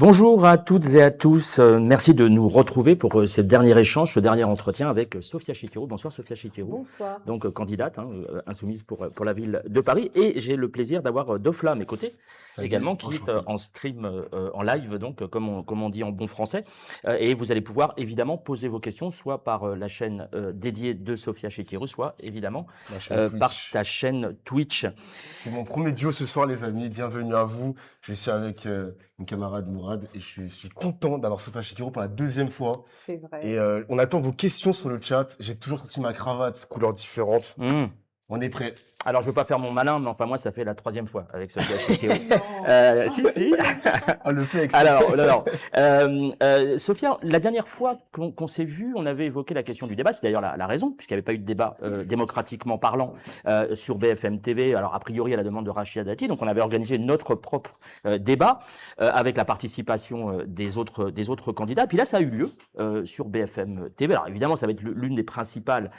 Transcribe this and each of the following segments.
Bonjour à toutes et à tous. Merci de nous retrouver pour ce dernier échange, ce dernier entretien avec Sophia Chikirou. Bonsoir Sophia Chikirou, Bonsoir. donc candidate insoumise pour la ville de Paris. Et j'ai le plaisir d'avoir Dofla à mes côtés également, Salut, qui est enchanté. en stream, en live, donc comme on dit en bon français. Et vous allez pouvoir évidemment poser vos questions, soit par la chaîne dédiée de Sophia Chikirou, soit évidemment Ma chaîne par Twitch. ta chaîne Twitch. C'est mon premier duo ce soir, les amis. Bienvenue à vous. Je suis avec mon camarade Mourad et je suis content d'avoir Sophia Chikirou pour la deuxième fois. C'est vrai. Et on attend vos questions sur le chat. J'ai toujours sorti ma cravate, couleur différente. Mmh. On est prêt. Alors, je ne veux pas faire mon malin, mais enfin, moi, ça fait la troisième fois avec Sophia Chikirou. Non. Si. Ah, le flex. Alors, Sophia, la dernière fois qu'on s'est vu, on avait évoqué la question du débat. C'est d'ailleurs la raison, puisqu'il n'y avait pas eu de débat démocratiquement parlant sur BFM TV. Alors, a priori, à la demande de Rachida Dati. Donc, on avait organisé notre propre débat avec la participation des autres candidats. Puis là, ça a eu lieu sur BFM TV. Alors, évidemment, ça va être l'une des principales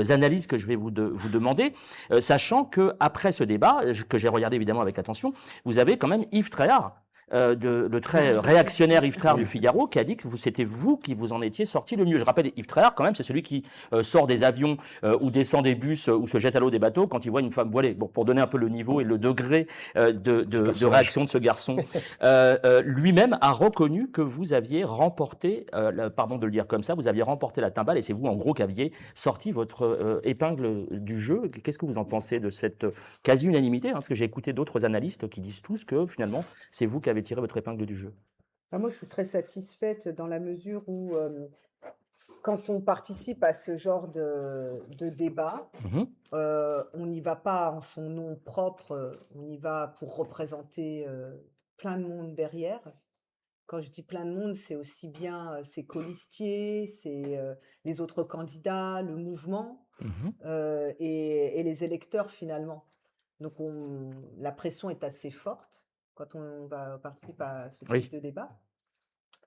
analyses que je vais vous demander, sachant que après ce débat, que j'ai regardé évidemment avec attention, vous avez quand même Yves Tréhard, le très réactionnaire Yves Tréhard du Figaro, qui a dit que c'était vous qui vous en étiez sorti le mieux. Je rappelle, Yves Tréhard, quand même, c'est celui qui sort des avions ou descend des bus ou se jette à l'eau des bateaux quand il voit une femme voilée. Bon, pour donner un peu le niveau et le degré de réaction de ce garçon. Lui-même a reconnu que vous aviez remporté, pardon de le dire comme ça, vous aviez remporté la timbale et c'est vous, en gros, qui aviez sorti votre épingle du jeu. Qu'est-ce que vous en pensez de cette quasi-unanimité, parce que j'ai écouté d'autres analystes qui disent tous que finalement, c'est vous qui avez tiré votre épingle du jeu. Moi, je suis très satisfaite dans la mesure où, quand on participe à ce genre de débat, Mhm. on n'y va pas en son nom propre, on y va pour représenter plein de monde derrière. Quand je dis plein de monde, c'est aussi bien ses colistiers, c'est les autres candidats, le mouvement Mhm. et les électeurs finalement. Donc la pression est assez forte quand on va participer à ce Oui. type de débat.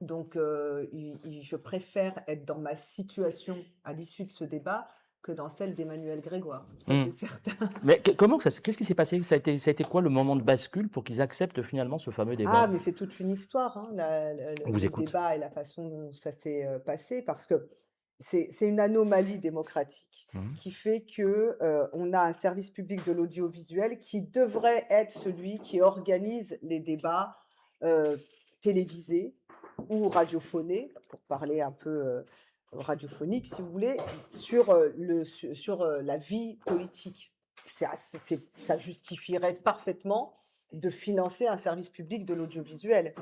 Donc je préfère être dans ma situation à l'issue de ce débat que dans celle d'Emmanuel Grégoire. Ça, c'est certain. Mais qu'est-ce qui s'est passé? Ça a été quoi le moment de bascule pour qu'ils acceptent finalement ce fameux débat? Ah, mais c'est toute une histoire, hein, On vous le écoute. débat et la façon dont ça s'est passé, parce que c'est une anomalie démocratique Mhm. qui fait que on a un service public de l'audiovisuel qui devrait être celui qui organise les débats euh, télévisés ou radiophonés, pour parler un peu radiophonique, si vous voulez, sur la vie politique. Ça justifierait parfaitement de financer un service public de l'audiovisuel,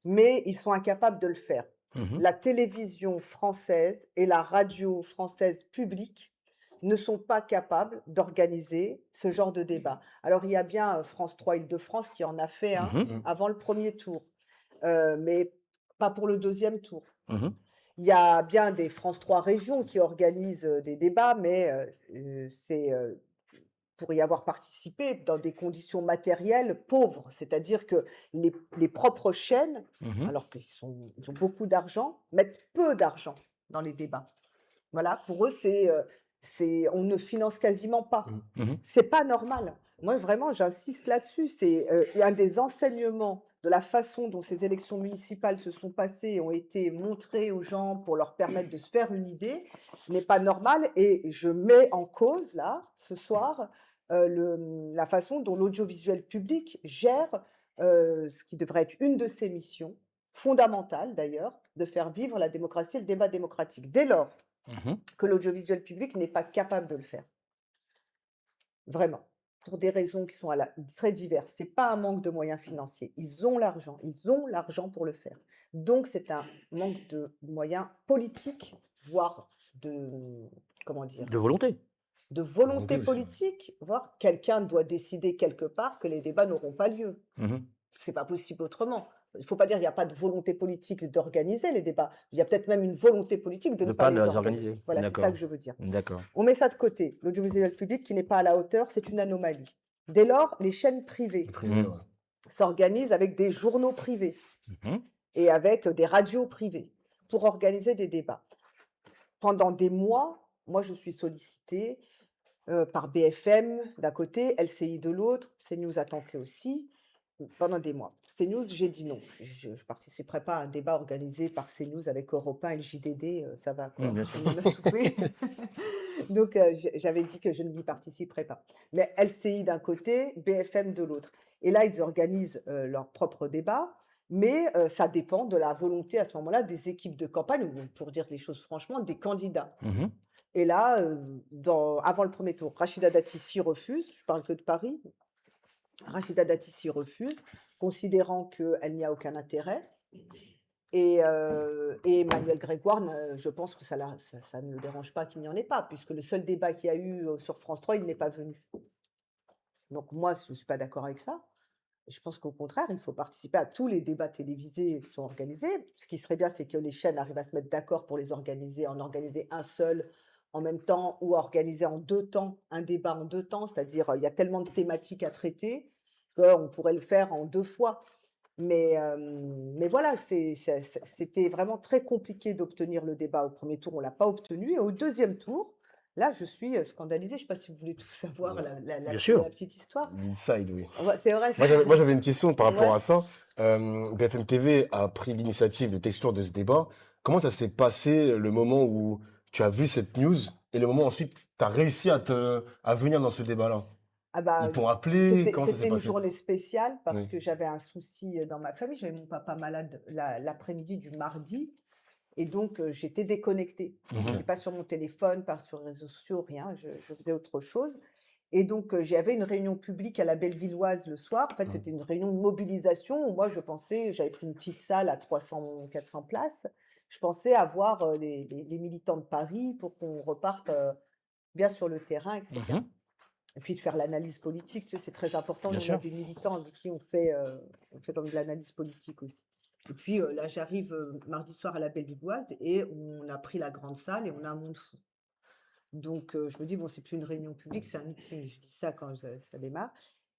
mais ils sont incapables de le faire. Mhm. La télévision française et la radio française publique ne sont pas capables d'organiser ce genre de débat. Alors, il y a bien France 3 Île-de-France qui en a fait un Mhm. avant le premier tour, mais pas pour le deuxième tour. Mhm. Il y a bien des France 3 régions qui organisent des débats, mais c'est pour y avoir participé dans des conditions matérielles pauvres. C'est-à-dire que les propres chaînes, Mhm. alors ils ont beaucoup d'argent, mettent peu d'argent dans les débats. Voilà, pour eux, on ne finance quasiment pas. Mhm. C'est pas normal. Moi, vraiment, j'insiste là-dessus. C'est un des enseignements de la façon dont ces élections municipales se sont passées et ont été montrées aux gens pour leur permettre de se faire une idée, n'est pas normal. Et je mets en cause, là, ce soir, la façon dont l'audiovisuel public gère ce qui devrait être une de ses missions, fondamentale d'ailleurs, de faire vivre la démocratie et le débat démocratique. Dès lors Mhm. que l'audiovisuel public n'est pas capable de le faire. Vraiment. Pour des raisons qui sont très diverses. C'est pas un manque de moyens financiers. Ils ont l'argent pour le faire. Donc c'est un manque de moyens politiques, voire comment dire, De volonté. de volonté Volonté aussi, ouais. politique, voire quelqu'un doit décider quelque part que les débats n'auront pas lieu. Mhm. C'est pas possible autrement. Il ne faut pas dire qu'il n'y a pas de volonté politique d'organiser les débats. Il y a peut-être même une volonté politique de De ne pas pas les les organiser. organiser. Voilà, c'est ça D'accord. que je veux dire. D'accord. On met ça de côté. L'audiovisuel public qui n'est pas à la hauteur, c'est une anomalie. Dès lors, les chaînes privées Le privé, Mhm. ouais. s'organisent avec des journaux privés Mhm. et avec des radios privées pour organiser des débats. Pendant des mois, moi, je suis sollicitée par BFM d'un côté, LCI de l'autre, CNews a tenté aussi. Pendant des mois. CNews, j'ai dit non. Je ne participerai pas à un débat organisé par CNews avec Europe 1 et le JDD, ça va quoi, Bien sûr. on en a soufflé. Donc j'avais dit que je n'y participerais pas. Mais LCI d'un côté, BFM de l'autre. Et là, ils organisent leur propre débat, mais ça dépend de la volonté à ce moment-là des équipes de campagne, ou pour dire les choses franchement, des candidats. Mmh. Et là, avant le premier tour, Rachida Dati s'y refuse, je parle que de Paris. Rachida Dati s'y refuse, considérant qu'elle n'y a aucun intérêt. Et Emmanuel Grégoire, je pense que ça ne le dérange pas qu'il n'y en ait pas, puisque le seul débat qu'il y a eu sur France 3, il n'est pas venu. Donc moi, je ne suis pas d'accord avec ça. Je pense qu'au contraire, il faut participer à tous les débats télévisés qui sont organisés. Ce qui serait bien, c'est que les chaînes arrivent à se mettre d'accord pour les organiser, en organiser un seul en même temps ou organiser en 2 temps, un débat en 2 temps. C'est-à-dire, il y a tellement de thématiques à traiter qu'on pourrait le faire en 2 fois. Mais voilà, c'était vraiment très compliqué d'obtenir le débat au premier tour. On ne l'a pas obtenu. Et au deuxième tour, là, je suis scandalisée. Je ne sais pas si vous voulez tout savoir, Ouais. Bien sûr. la petite histoire. L'inside, oui. Ouais, c'est vrai, Moi, j'avais une question par rapport Ouais. à ça. BFM TV a pris l'initiative de texture de ce débat. Comment ça s'est passé le moment où tu as vu cette news et le moment ensuite tu as réussi à venir dans ce débat-là? Ah bah, Ils t'ont appelé? Comment ça s'est c'était une passé? journée spéciale parce Oui. que j'avais un souci dans ma famille. J'avais mon papa malade l'après-midi du mardi et donc j'étais déconnectée. Je Mmh. n'étais pas sur mon téléphone, pas sur les réseaux sociaux, rien. Je faisais autre chose. Et donc j'avais une réunion publique à la Bellevilloise le soir. En fait, Mhm. c'était une réunion de mobilisation où moi, je pensais, j'avais pris une petite salle à 300, 400 places. Je pensais avoir les militants de Paris pour qu'on reparte bien sur le terrain, etc. Mmh. Et puis de faire l'analyse politique, tu sais, c'est très important. Bien Nous, on a sûr. des militants avec qui on fait comme de l'analyse politique aussi. Et puis là, j'arrive mardi soir à la Bellevilloise et on a pris la grande salle et on a un monde fou. Donc je me dis, bon, c'est plus une réunion publique, c'est un meeting. Je dis ça quand ça démarre.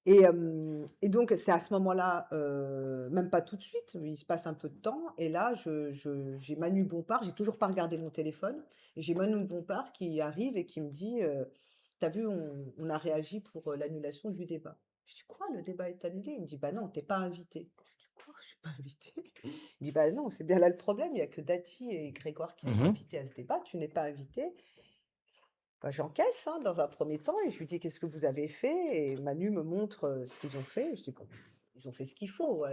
Et donc, c'est à ce moment-là, même pas tout de suite, mais il se passe un peu de temps. Et là, j'ai Manu Bompard, j'ai toujours pas regardé mon téléphone. Et j'ai Manu Bompard qui arrive et qui me dit, t'as vu, on a réagi pour l'annulation du débat. Je dis, quoi, le débat est annulé? Il me dit, bah non, t'es pas invité. Je dis, quoi, je suis pas invité? Il me dit, bah non, c'est bien là le problème, il y a que Dati et Grégoire qui sont Mmh. invités à ce débat, tu n'es pas invité. Bah, j'encaisse, hein, dans un premier temps et je lui dis: «Qu'est-ce que vous avez fait?» Et Manu me montre, ce qu'ils ont fait. Je dis: «Bon, ils ont fait ce qu'il faut,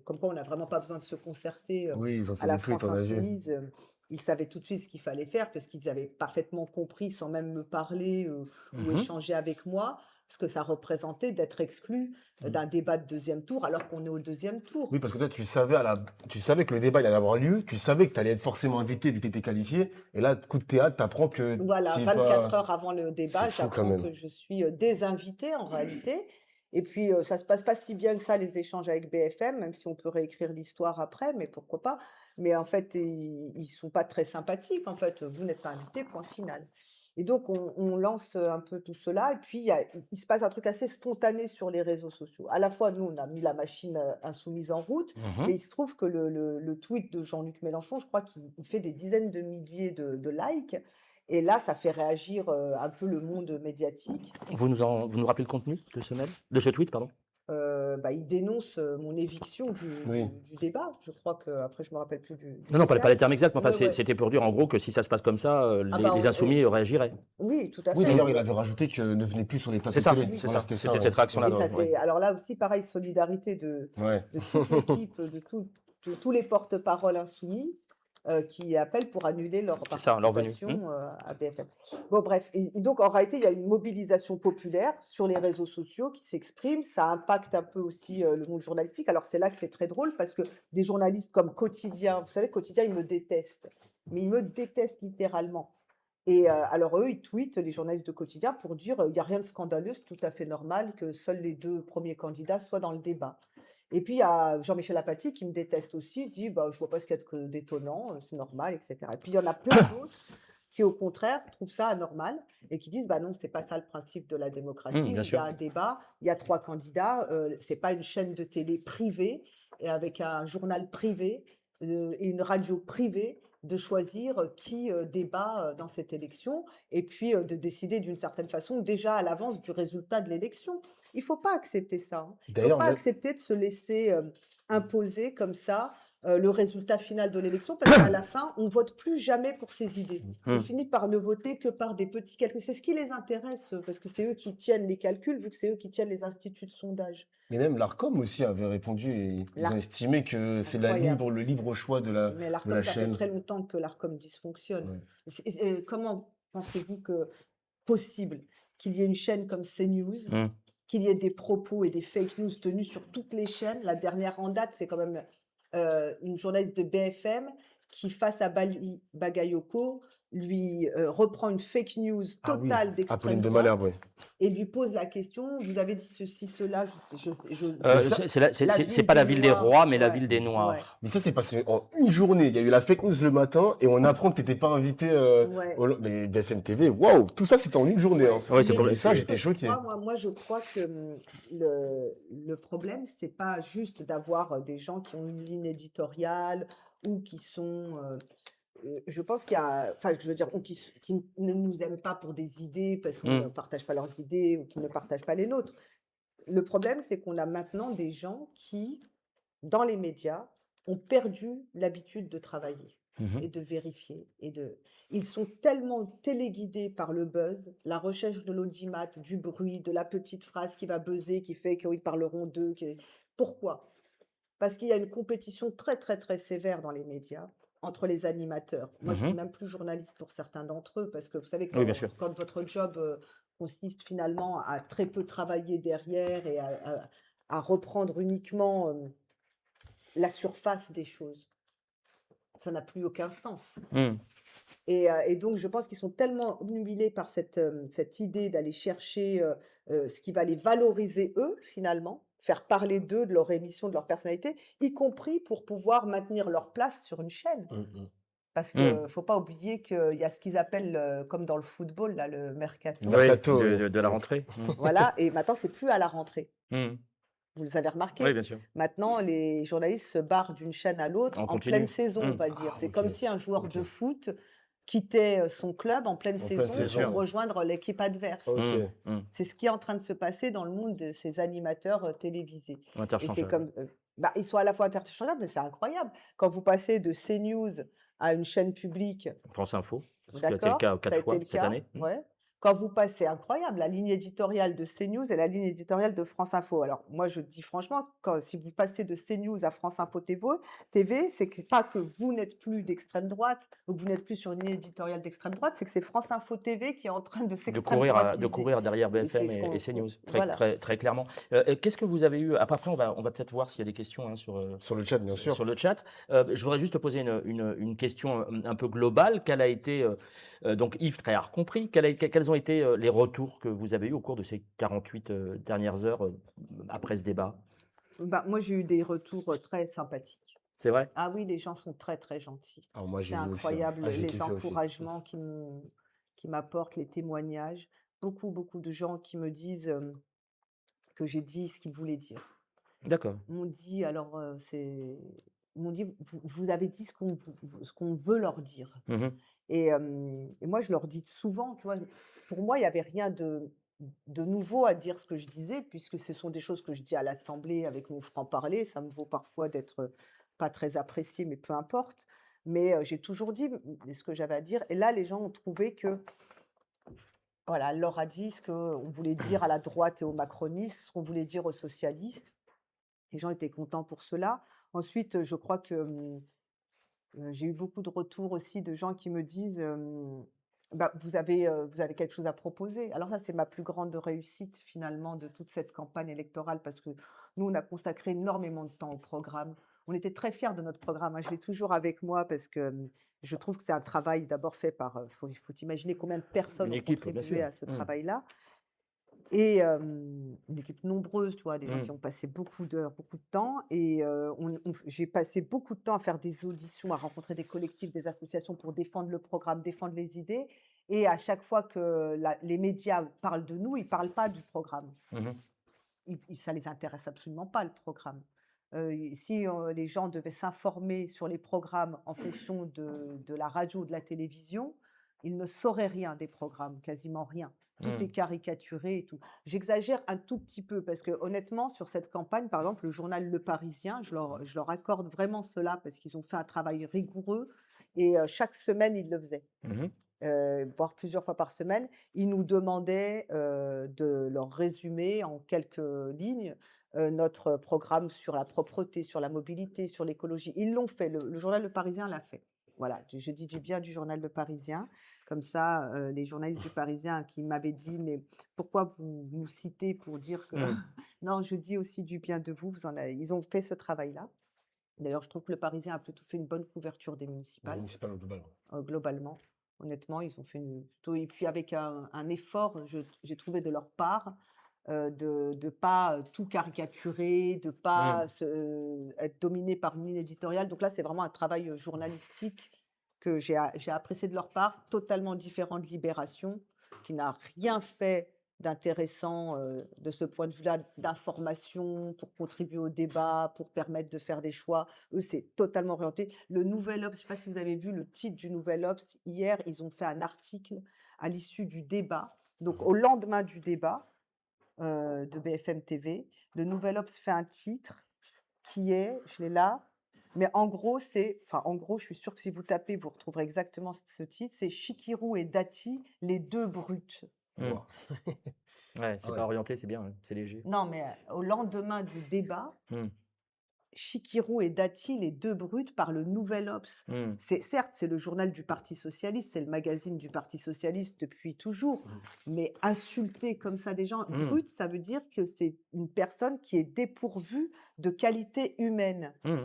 comme quoi on n'a vraiment pas besoin de se concerter, Oui, ils ont à fait la des tweets, France on a vu. insoumise», ils savaient tout de suite ce qu'il fallait faire parce qu'ils avaient parfaitement compris sans même me parler, ou Mmh. échanger avec moi, ce que ça représentait d'être exclu, d'un débat de deuxième tour alors qu'on est au deuxième tour. Oui, parce que toi, tu savais que le débat il allait avoir lieu, tu savais que tu allais être forcément invité vu que tu étais qualifié, et là, coup de théâtre, t'apprends que Voilà, tu es 24 pas. heures avant le C'est débat, fou quand j'apprends même. que je suis, désinvitée en réalité et puis, ça se passe pas si bien que ça les échanges avec BFM, même si on peut réécrire l'histoire après, mais pourquoi pas? Mais en fait, ils sont pas très sympathiques en fait, «Vous n'êtes pas invité, point final» et donc on lance, un peu tout cela et puis il se passe un truc assez spontané sur les réseaux sociaux. À la fois, nous, on a mis la machine, insoumise en route, mais Mmh. il se trouve que le tweet de Jean-Luc Mélenchon, je crois qu'il fait des dizaines de milliers de likes et là, ça fait réagir, un peu le monde médiatique. Vous nous rappelez le contenu de ce mail? De ce tweet, pardon? Bah, il dénonce, mon éviction Oui. du débat. Je crois qu'après je me rappelle plus du Non, non, pas les détail. termes exacts, mais enfin, Ouais, ouais. c'était pour dire en gros que si ça se passe comme ça, Ah les bah, les insoumis réagiraient. oui, tout à Oui, fait. Mmh. d'ailleurs, il avait rajouté que ne venez plus sur les C'est plateaux de ça, télé. Oui. c'est Voilà, ça. c'était ça, C'était ouais. cette réaction-là, Et ça, ouais. c'est alors là aussi, pareil, solidarité Ouais. de toute l'équipe, de tous les porte-parole insoumis, qui appellent pour annuler leur C'est ça, leur venue. participation, à BFM. Bon bref et donc en réalité, il y a une mobilisation populaire sur les réseaux sociaux qui s'exprime. Ça impacte un peu aussi, le monde journalistique. Alors c'est là que c'est très drôle parce que des journalistes comme Quotidien, vous savez, Quotidien, ils me détestent, mais ils me détestent littéralement et alors eux, ils tweetent, les journalistes de Quotidien, pour dire, «Il y a rien de scandaleux, c'est tout à fait normal que seuls les 2 premiers candidats soient dans le débat». Et puis il y a Jean-Michel Apathy qui me déteste aussi, il dit: «Bah, je vois pas ce qu'il y a d'étonnant, c'est normal» et cetera. Et puis il y en a plein d'autres qui, au contraire, trouvent ça anormal et qui disent: «Bah non, c'est pas ça le principe de la démocratie Bien où il y a sûr. un débat, il y a 3 candidats, c'est pas une chaîne de télé privée et avec un journal privé, et une radio privée de choisir, qui, débat, dans cette élection et puis, de décider d'une certaine façon déjà à l'avance du résultat de l'élection». Il faut pas accepter ça, hein. Il faut D'ailleurs, pas même, accepter de se laisser imposer comme ça le résultat final de l'élection, parce qu'à la fin, on vote plus jamais pour ses idées. On Mmh. finit par ne voter que par des petits calculs. C'est ce qui les intéresse, parce que c'est eux qui tiennent les calculs, vu que c'est eux qui tiennent les instituts de sondage. mais même l'Arcom aussi avait répondu et ils ont L'ARC, estimé que c'est incroyable. le libre choix Mais de la l'ARCOM, ça fait chaîne. très longtemps que l'ARCOM dysfonctionne. Ouais. Comment pensez-vous que possible qu'il y ait une chaîne comme CNews, Mmh. qu'il y ait des propos et des fake news tenus sur toutes les chaînes? La dernière en date, c'est quand même une journaliste de BFM qui, face à Bagayoko, lui reprend une fake news Ah oui, totale Apolline d'extrême de Malherbe, droite oui. et lui pose la question, vous avez dit ceci, cela, Mais ça, la C'est ville pas des la ville des Noirs, rois, mais la ouais, ville des ouais, noirs. mais ça s'est passé en une journée. Il y a eu la fake news le matin et on apprend que t'étais pas invité ouais. mais BFM TV, waouh, tout ça c'était en une journée, hein. Ouais, Ouais, c'est mais pour Et le. ça, qu'est-ce j'étais que je choqué. crois, moi, je crois que le problème, c'est pas juste d'avoir des gens qui ont une ligne éditoriale ou qui sont, je pense qu'il y a, enfin, je veux dire, ou qui ne nous aiment pas pour des idées parce qu'on ne Mmh. partage pas leurs idées ou qui ne partagent pas les nôtres. Le problème, c'est qu'on a maintenant des gens qui, dans les médias, ont perdu l'habitude de travailler Mmh. et de vérifier ils sont tellement téléguidés par le buzz, la recherche de l'audimat, du bruit, de la petite phrase qui va buzzer, qui fait qu'ils parleront d'eux. Pourquoi? Parce qu'il y a une compétition très, très, très sévère dans les médias entre les animateurs. Moi, je dis Mmh. même plus journalistes pour certains d'entre eux, parce que vous savez, Oui, bien sûr. quand votre job consiste finalement à très peu travailler derrière et à reprendre uniquement la surface des choses, ça n'a plus aucun sens. Mmh. Et donc, je pense qu'ils sont tellement obnubilés par cette idée d'aller chercher ce qui va les valoriser eux, finalement, faire parler d'eux, de leur émission, de leur personnalité, y compris pour pouvoir maintenir leur place sur une chaîne. Mm, mm. Parce qu'il Mmh. ne faut pas oublier qu'il y a ce qu'ils appellent, comme dans le football, là, le Le mercato. Oui, mercato, oui. de la Ouais. rentrée. Mmh. Voilà, et maintenant, c'est plus à la rentrée. Mmh. Vous les avez Oui, remarqué? bien sûr. Maintenant, les journalistes se barrent d'une chaîne à l'autre On en pleine continue. saison, on Mmh. va dire. Ah, C'est ok, comme si un joueur ok. de foot quittait son club en pleine En pleine saison Bien pour sûr. saison. rejoindre l'équipe adverse. Ok. Mmh. Mmh. C'est ce qui est en train de se passer dans le monde de ces animateurs télévisés. Et c'est Interchangeable. comme, bah, ils sont à la fois interchangeables, mais c'est incroyable. Quand vous passez de CNews à une chaîne publique, France Info, ce qui a été le d'accord, cas ça 4 a été fois le cette cas, année. Mmh. ouais. Quand vous passez, incroyable, la ligne éditoriale de CNews et la ligne éditoriale de France Info. Alors, moi, je dis franchement, si vous passez de CNews à France Info TV, c'est que, pas que vous n'êtes plus d'extrême droite ou que vous n'êtes plus sur une ligne éditoriale d'extrême droite, c'est que c'est France Info TV qui est en train de s'extrême De droitiser. courir derrière Et c'est BFM ce et qu'on, CNews, voilà. très clairement. Qu'est-ce que vous avez eu après, on va peut-être voir s'il y a des questions hein, Sur le chat, bien sûr. sur le chat. Je voudrais juste te poser une question un peu globale. Quelle a été, donc Yves Tréhard compris, quels ont été les retours que vous avez eus au cours de ces 48 dernières heures après ce débat? Bah, moi, j'ai eu des retours très sympathiques. C'est vrai? Ah oui, les gens sont très, très gentils. Alors moi, j'ai C'est vu aussi, hein. incroyable Ah, j'ai les kiffé aussi. encouragements qui m'apportent, les témoignages. Beaucoup, beaucoup de gens qui me disent que j'ai dit ce qu'ils voulaient dire. D'accord. M'ont dit, alors, ils m'ont dit, vous avez dit ce qu'on veut leur dire. Mhm. Et moi, je leur dis souvent, tu vois, pour moi, il n'y avait rien de nouveau à dire ce que je disais, puisque ce sont des choses que je dis à l'Assemblée avec mon franc-parler. Ça me vaut parfois d'être pas très apprécié, mais peu importe. Mais j'ai toujours dit ce que j'avais à dire. Et là, les gens ont trouvé que, voilà, elle leur a dit ce qu'on voulait dire à la droite et aux macronistes, ce qu'on voulait dire aux socialistes. Les gens étaient contents pour cela. Ensuite, je crois que j'ai eu beaucoup de retours aussi de gens qui me disent, bah, vous avez quelque chose à proposer. Alors ça, c'est ma plus grande réussite finalement de toute cette campagne électorale parce que nous, on a consacré énormément de temps au programme. On était très fiers de notre programme, hein. Je l'ai toujours avec moi parce que je trouve que c'est un travail d'abord fait par, faut imaginer combien de personnes Une ont équipe, bien contribué sûr. à ce Mhm. travail-là. Et une équipe nombreuse, tu vois, des gens qui Mhm. ont passé beaucoup d'heures, beaucoup de temps. Et j'ai passé beaucoup de temps à faire des auditions, à rencontrer des collectifs, des associations pour défendre le programme, défendre les idées. Et à chaque fois que les médias parlent de nous, ils ne parlent pas du programme. Mhm. Ça ne les intéresse absolument pas, le programme. Si les gens devaient s'informer sur les programmes en fonction de la radio ou de la télévision, ils ne sauraient rien des programmes, quasiment rien. Tout Mmh. est caricaturé et tout. J'exagère un tout petit peu parce que honnêtement, sur cette campagne, par exemple, le journal Le Parisien, je leur accorde vraiment cela parce qu'ils ont fait un travail rigoureux et chaque semaine, ils le faisaient. Mmh. Voire plusieurs fois par semaine, ils nous demandaient, de leur résumer en quelques lignes, notre programme sur la propreté, sur la mobilité, sur l'écologie. Ils l'ont fait, le journal Le Parisien l'a fait. Voilà, je dis du bien du journal Le Parisien, comme ça, les journalistes du Parisien qui m'avaient dit: «Mais pourquoi vous nous citez pour dire que» Mmh. non, je dis aussi du bien de vous, ils ont fait ce travail-là. D'ailleurs, je trouve que Le Parisien a plutôt fait une bonne couverture des Dans le municipales. municipal au global. Globalement. Honnêtement, ils ont fait une plutôt et puis avec un effort, j'ai trouvé de leur part, de pas, tout caricaturer, de Mmh. pas être dominé par une ligne éditoriale. Donc là, c'est vraiment un travail, journalistique que j'ai apprécié de leur part, totalement différent de Libération, qui n'a rien fait d'intéressant, de ce point de vue-là, d'information pour contribuer au débat, pour permettre de faire des choix. Eux, c'est totalement orienté. Le Nouvel Obs, je ne sais pas si vous avez vu le titre du Nouvel Obs, hier, ils ont fait un article à l'issue du débat, donc Mmh. au lendemain du débat de BFM TV. Le Nouvel Obs fait un titre qui est, je l'ai là, mais en gros, en gros, je suis sûre que si vous tapez, vous retrouverez exactement ce titre, c'est Chikirou et Dati, les deux brutes. Mmh. Waouh. Ouais, Ah c'est pas ouais. orienté, c'est bien, ouais, c'est léger. Non, mais au lendemain du débat, Mmh. Chikirou et Dati, les 2 brutes, par le Nouvel Obs. Mmh. C'est certes, c'est le journal du Parti socialiste, c'est le magazine du Parti socialiste depuis toujours, Mmh. mais insulter comme ça des gens, Mmh. brute, ça veut dire que c'est une personne qui est dépourvue de qualités humaines Mmh.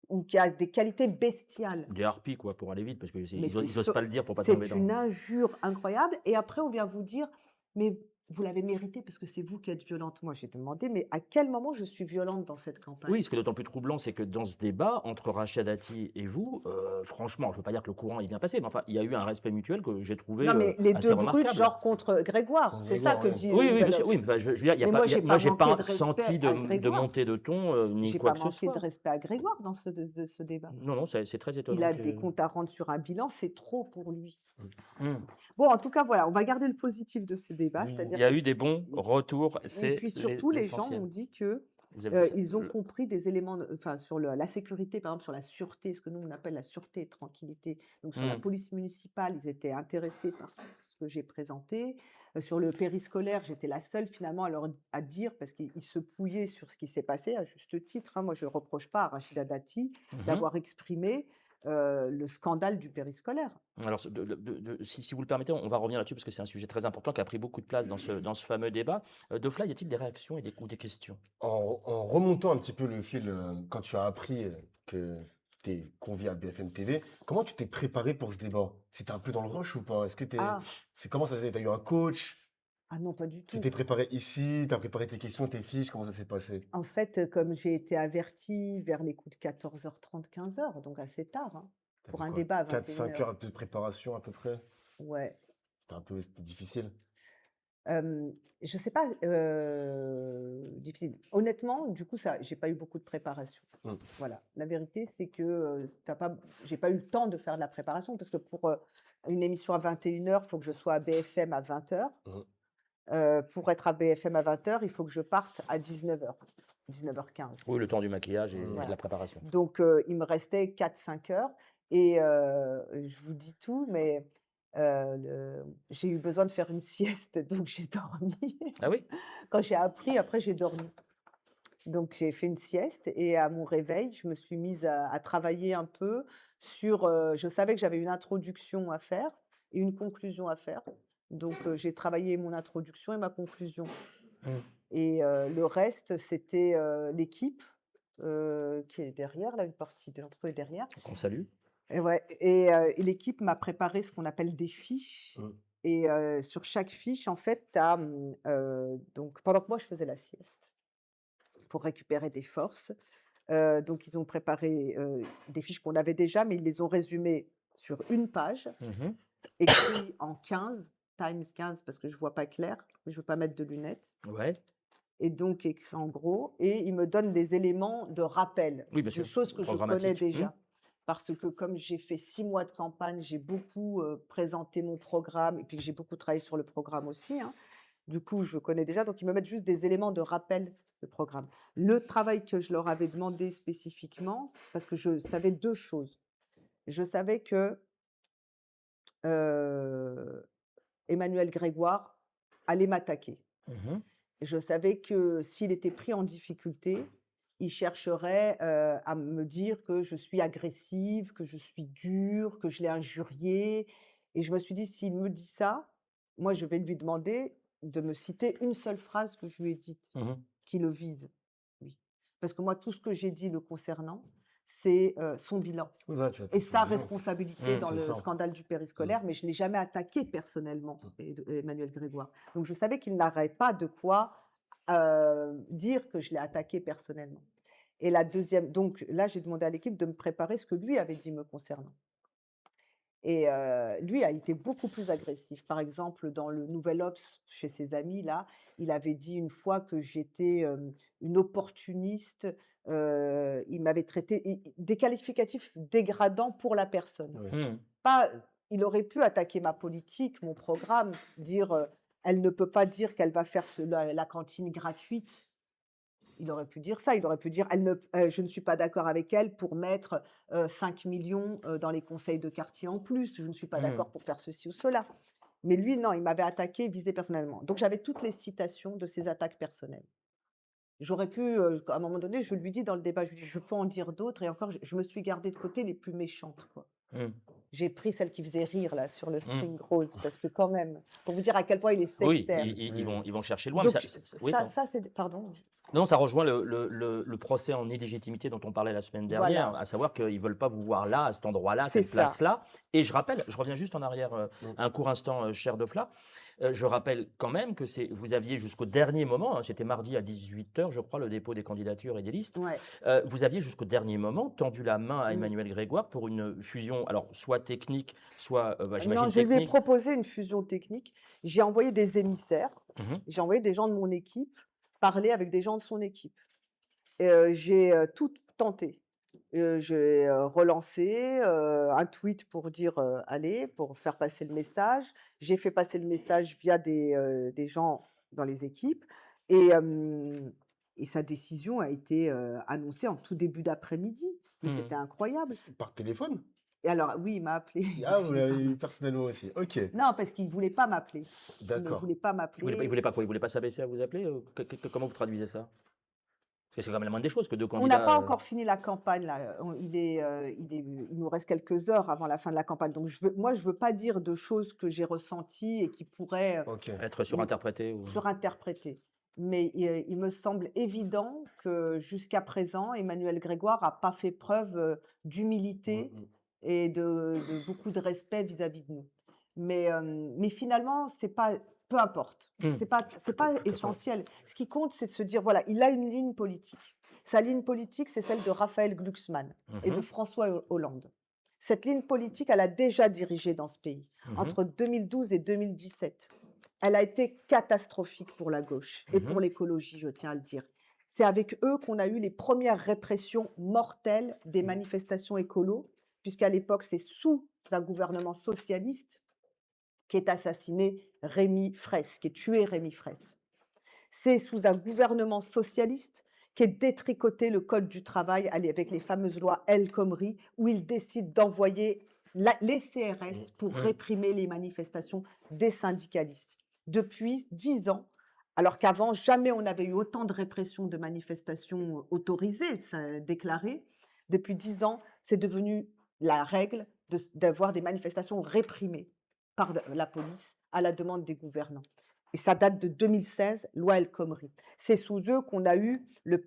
ou qui a des qualités bestiales. Des harpies, quoi, pour aller vite, parce que Mais ils osent pas le dire pour pas tomber c'est dans. une injure incroyable et après on vient vous dire: «Mais vous l'avez mérité parce que c'est vous qui êtes violente». Moi, j'ai demandé: «Mais à quel moment je suis violente dans cette campagne?» Oui, ce qui est d'autant plus troublant, c'est que dans ce débat entre Rachida Dati et vous, franchement, je ne veux pas dire que le courant est bien passé, mais enfin, il y a eu un respect mutuel que j'ai trouvé, Non, mais les assez 2 brutes, remarquable. genre contre Grégoire, Contre c'est ça Grégoire, que oui. dit le Oui, oui, bien Nouvel sûr, oui, Obs. enfin, je veux dire, il y a Mais pas moi, il y a j'ai moi, pas j'ai manqué pas de senti respect de à de Grégoire. montée de ton, ni J'ai quoi pas que ce manqué de soit. respect à Grégoire dans ce débat. Non, non, c'est très Il étonnant a des que. comptes à rendre sur un bilan, c'est trop pour lui. Mmh. Bon, en tout cas, voilà, on va garder le positif de ce débat, Oui. Il c'est-à-dire y a que eu des bons retours, et c'est puis surtout, les gens l'essentiel. m'ont dit que, Vous avez ça ils ont compris des éléments enfin, sur la sécurité, par exemple, sur la sûreté, ce que nous, on appelle la sûreté et tranquillité. Donc sur la mmh, police municipale, ils étaient intéressés par ce que j'ai présenté. Sur le périscolaire, j'étais la seule finalement à dire, parce qu'ils se pouillaient sur ce qui s'est passé, à juste titre, hein. Moi, je ne reproche pas à Rachida Dati mmh. d'avoir exprimé, le scandale du périscolaire. Alors, si vous le permettez, on va revenir là-dessus parce que c'est un sujet très important qui a pris beaucoup de place dans ce fameux débat. Dofla, y a-t-il des réactions ou des questions? En remontant un petit peu le fil, quand tu as appris que tu es convié à BFM TV, comment tu t'es préparé pour ce débat? C'était un peu dans le rush ou pas? Est-ce que Ah! c'est comment ça s'est, t'as eu un coach? Ah non, pas du Tu tout. t'es préparé ici, t'as préparé tes questions, tes fiches, comment ça s'est passé? En fait, comme j'ai été avertie vers les coups de 14h30, 15h, donc assez tard, hein, T'avais pour un quoi? débat à 4-5 21h. heures de préparation à peu près? Ouais. C'était difficile. Je sais pas, difficile. Honnêtement, du coup, ça j'ai pas eu beaucoup de préparation. Mmh. Voilà. La vérité, c'est que, j'ai pas eu le temps de faire de la préparation parce que pour, une émission à 21h, il faut que je sois à BFM à 20h. Mmh. Pour être à BFM à 20h, il faut que je parte à 19h, 19h15. Oui, le temps du maquillage et de Mmh. la Voilà. préparation. Donc, il me restait 4-5 heures et je vous dis tout, mais j'ai eu besoin de faire une sieste, donc j'ai dormi. Ah oui? Quand j'ai appris, après j'ai dormi. Donc j'ai fait une sieste et à mon réveil, je me suis mise à travailler un peu sur, je savais que j'avais une introduction à faire et une conclusion à faire. Donc, j'ai travaillé mon introduction et ma conclusion Mmh. et le reste, c'était, l'équipe, qui est derrière, là, une partie d'entre eux est derrière. On salue. Et ouais et l'équipe m'a préparé ce qu'on appelle des fiches Mmh. et sur chaque fiche, en fait, tu as, donc pendant que moi je faisais la sieste pour récupérer des forces, donc ils ont préparé, des fiches qu'on avait déjà, mais ils les ont résumées sur une page, Mmh. écrit en 15 times 15 parce que je vois pas clair, je veux pas mettre de lunettes Ouais. et donc écrit en gros et ils me donnent des éléments de rappel, Oui, bien de sûr. choses que je connais Programmatique. Mmh. déjà. parce que comme j'ai fait 6 mois de campagne, j'ai beaucoup présenté mon programme et puis que j'ai beaucoup travaillé sur le programme aussi, hein. Du coup, je connais déjà, donc ils me mettent juste des éléments de rappel de programme. Le travail que je leur avais demandé spécifiquement, parce que je savais 2 choses. Je savais que euh, Emmanuel Grégoire allait m'attaquer. Mhm. Je savais que s'il était pris en difficulté, il chercherait à me dire que je suis agressive, que je suis dure, que je l'ai injurié. Et je me suis dit, s'il me dit ça, moi, je vais lui demander de me citer une seule phrase que je lui ai dite, Mhm. qui le vise, lui. Parce que moi, tout ce que j'ai dit le concernant, c'est son bilan Oui, voilà, tu as et tout sa bilan. responsabilité dans C'est le ça. scandale du périscolaire, mais je ne l'ai jamais attaqué personnellement, Emmanuel Grégoire. Donc je savais qu'il n'aurait pas de quoi dire que je l'ai attaqué personnellement. Et la deuxième, donc là, j'ai demandé à l'équipe de me préparer ce que lui avait dit me concernant. Et lui a été beaucoup plus agressif. Par exemple, dans le Nouvel Obs, chez ses amis, là, il avait dit une fois que j'étais une opportuniste. Il m'avait traité des qualificatifs dégradants pour la personne. Oui. Mhm. Pas, il aurait pu attaquer ma politique, mon programme, dire elle ne peut pas dire qu'elle va faire la cantine gratuite. Il aurait pu dire ça, il aurait pu dire je ne suis pas d'accord avec elle pour mettre 5 millions dans les conseils de quartier en plus, je ne suis pas Mhm. d'accord pour faire ceci ou cela. Mais lui, non, il m'avait attaqué, visé personnellement. Donc j'avais toutes les citations de ses attaques personnelles. J'aurais pu, à un moment donné, je lui dis dans le débat, je lui dis, je peux en dire d'autres, et encore, je me suis gardée de côté les plus méchantes, quoi. Mhm. J'ai pris celle qui faisait rire, là, sur le Mhm. string rose, parce que quand même, pour vous dire à quel point il est Oui, sectaire. ils vont chercher loin. Mais Donc, oui, pardon. ça c'est... Pardon. Non, ça rejoint le procès en illégitimité dont on parlait la semaine dernière, Voilà, à savoir qu'ils ne veulent pas vous voir là, à cet endroit-là, à c'est cette ça. place-là. Et je rappelle, je reviens juste en arrière un court instant, cher Dofla, je rappelle quand même que vous aviez jusqu'au dernier moment, hein, c'était mardi à 18 h, je crois, le dépôt des candidatures et des listes, Ouais. vous aviez jusqu'au dernier moment tendu la main à Mm. Emmanuel Grégoire pour une fusion, alors soit technique, soit, Non, j'imagine, je lui ai technique. proposé une fusion technique. J'ai envoyé des émissaires, Mhm. j'ai envoyé des gens de mon équipe parler avec des gens de son équipe. J'ai tout tenté. J'ai relancé un tweet pour dire allez, pour faire passer le message. J'ai fait passer le message via des gens dans les équipes. Et, et sa décision a été annoncée en tout début d'après-midi. Mais Mhm. c'était incroyable. C'est par téléphone? Et alors, oui, il m'a appelé. Ah, vous l'avez eu personnellement aussi. Ok, Non, parce qu'il ne voulait pas m'appeler. Il ne d'accord. voulait pas Il m'appeler. voulait pas quoi? Il voulait pas s'abaisser à vous appeler? Comment vous traduisez ça? Parce que c'est quand même la moindre des choses que deux On n'a candidats. pas encore fini la campagne, là. Il nous reste quelques heures avant la fin de la campagne. Donc, moi, je ne veux pas dire de choses que j'ai ressenties et qui pourraient Ok. Être surinterprété ou... surinterpréter. Mais il me semble évident que jusqu'à présent, Emmanuel Grégoire n'a pas fait preuve d'humilité et de beaucoup de respect vis-à-vis de nous. Mais finalement, c'est pas, peu importe. C'est pas essentiel. Ce qui compte, c'est de se dire, voilà, il a une ligne politique. Sa ligne politique, c'est celle de Raphaël Glucksmann et de Mhm. François Hollande. Cette ligne politique, elle a déjà dirigé dans ce pays Mhm. entre 2012 et 2017. Elle a été catastrophique pour la gauche et pour Mhm. l'écologie, je tiens à le dire. C'est avec eux qu'on a eu les premières répressions mortelles des manifestations écolo, puisqu'à l'époque, c'est sous un gouvernement socialiste qu'est assassiné Rémi Fraisse, qui est tué Rémi Fraisse. C'est sous un gouvernement socialiste qu'est détricoté le code du travail avec les fameuses lois El Khomri, où il décide d'envoyer les CRS pour Mhm. réprimer les manifestations des syndicalistes. Depuis 10 ans, alors qu'avant, jamais on n'avait eu autant de répression de manifestations autorisées, déclarées, depuis 10 ans, c'est devenu la règle d'avoir des manifestations réprimées par la police à la demande des gouvernants. Et ça date de 2016, loi El Khomri. C'est sous eux qu'on a eu le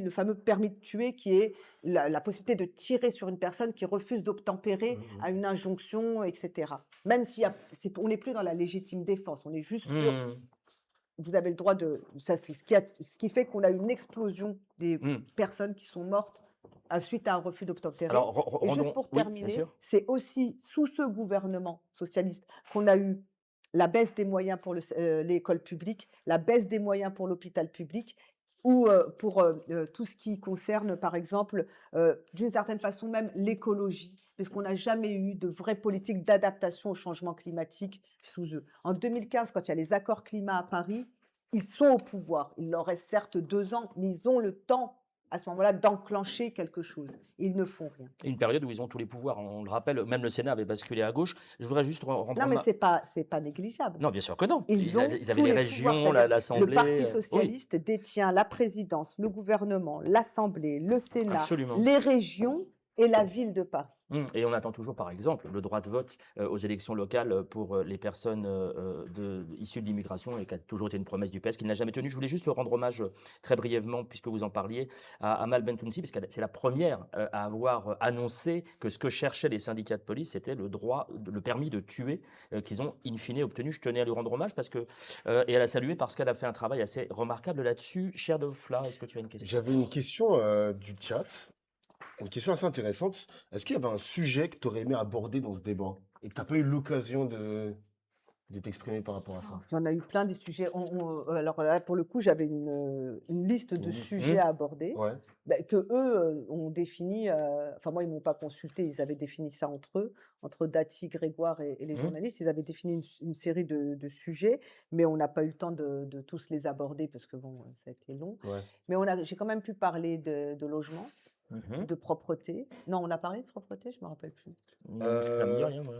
fameux permis de tuer, qui est la possibilité de tirer sur une personne qui refuse d'obtempérer à une injonction, etc. Même si on n'est plus dans la légitime défense, on est juste sur, Mhm. vous avez le droit de... Ça, c'est ce qui fait qu'on a une explosion des Mhm. personnes qui sont mortes suite à un refus d'obtempérer. Alors, Et juste rendons... pour Oui, bien terminer, sûr. c'est aussi sous ce gouvernement socialiste qu'on a eu la baisse des moyens pour l'école publique, la baisse des moyens pour l'hôpital public, ou pour tout ce qui concerne, par exemple, d'une certaine façon même l'écologie, puisqu'on n'a jamais eu de vraie politique d'adaptation au changement climatique sous eux. En 2015, quand il y a les accords climat à Paris, ils sont au pouvoir. Il leur reste certes 2 ans, mais ils ont le temps à ce moment-là d'enclencher quelque chose. Ils ne font rien. Une période où ils ont tous les pouvoirs, on le rappelle, même le Sénat avait basculé à gauche. Je voudrais juste rendre Non, mais ma c'est pas négligeable. non, bien sûr que non. Ils ont Ils avaient tous les les pouvoirs, régions, c'est-à-dire le l'Assemblée, Parti oui, socialiste détient la présidence, le gouvernement, l'Assemblée, le Sénat, absolument. les régions et la ville de Paris. Et on attend toujours, par exemple, le droit de vote aux élections locales pour les personnes issues de l'immigration, et qui a toujours été une promesse du PS, qu'il n'a jamais tenue. Je voulais juste rendre hommage très brièvement, puisque vous en parliez, à Amal Bentounsi, parce que c'est la première à avoir annoncé que ce que cherchaient les syndicats de police, c'était le permis de tuer, qu'ils ont in fine obtenu. Je tenais à lui rendre hommage et à la saluer parce qu'elle a fait un travail assez remarquable là-dessus. Cher Dofla, est-ce que tu as une question? J'avais une question du chat, une question assez intéressante. Est-ce qu'il y avait un sujet que tu aurais aimé aborder dans ce débat et que tu n'as pas eu l'occasion de t'exprimer par rapport à ça? Il y en a eu plein des sujets. Alors là, pour le coup, j'avais une liste de Une liste. sujets à aborder Ouais. que eux ont défini. Enfin, moi, ils m'ont pas consulté. Ils avaient défini ça entre eux, entre Dati, Grégoire et les Mhm. journalistes. Ils avaient défini une série de sujets, mais on n'a pas eu le temps de tous les aborder parce que bon, ça a été long. Ouais. Mais j'ai quand même pu parler de logement, Mhm. de propreté. Non, on a parlé de propreté, je me rappelle plus. Ça me dit rien, moi.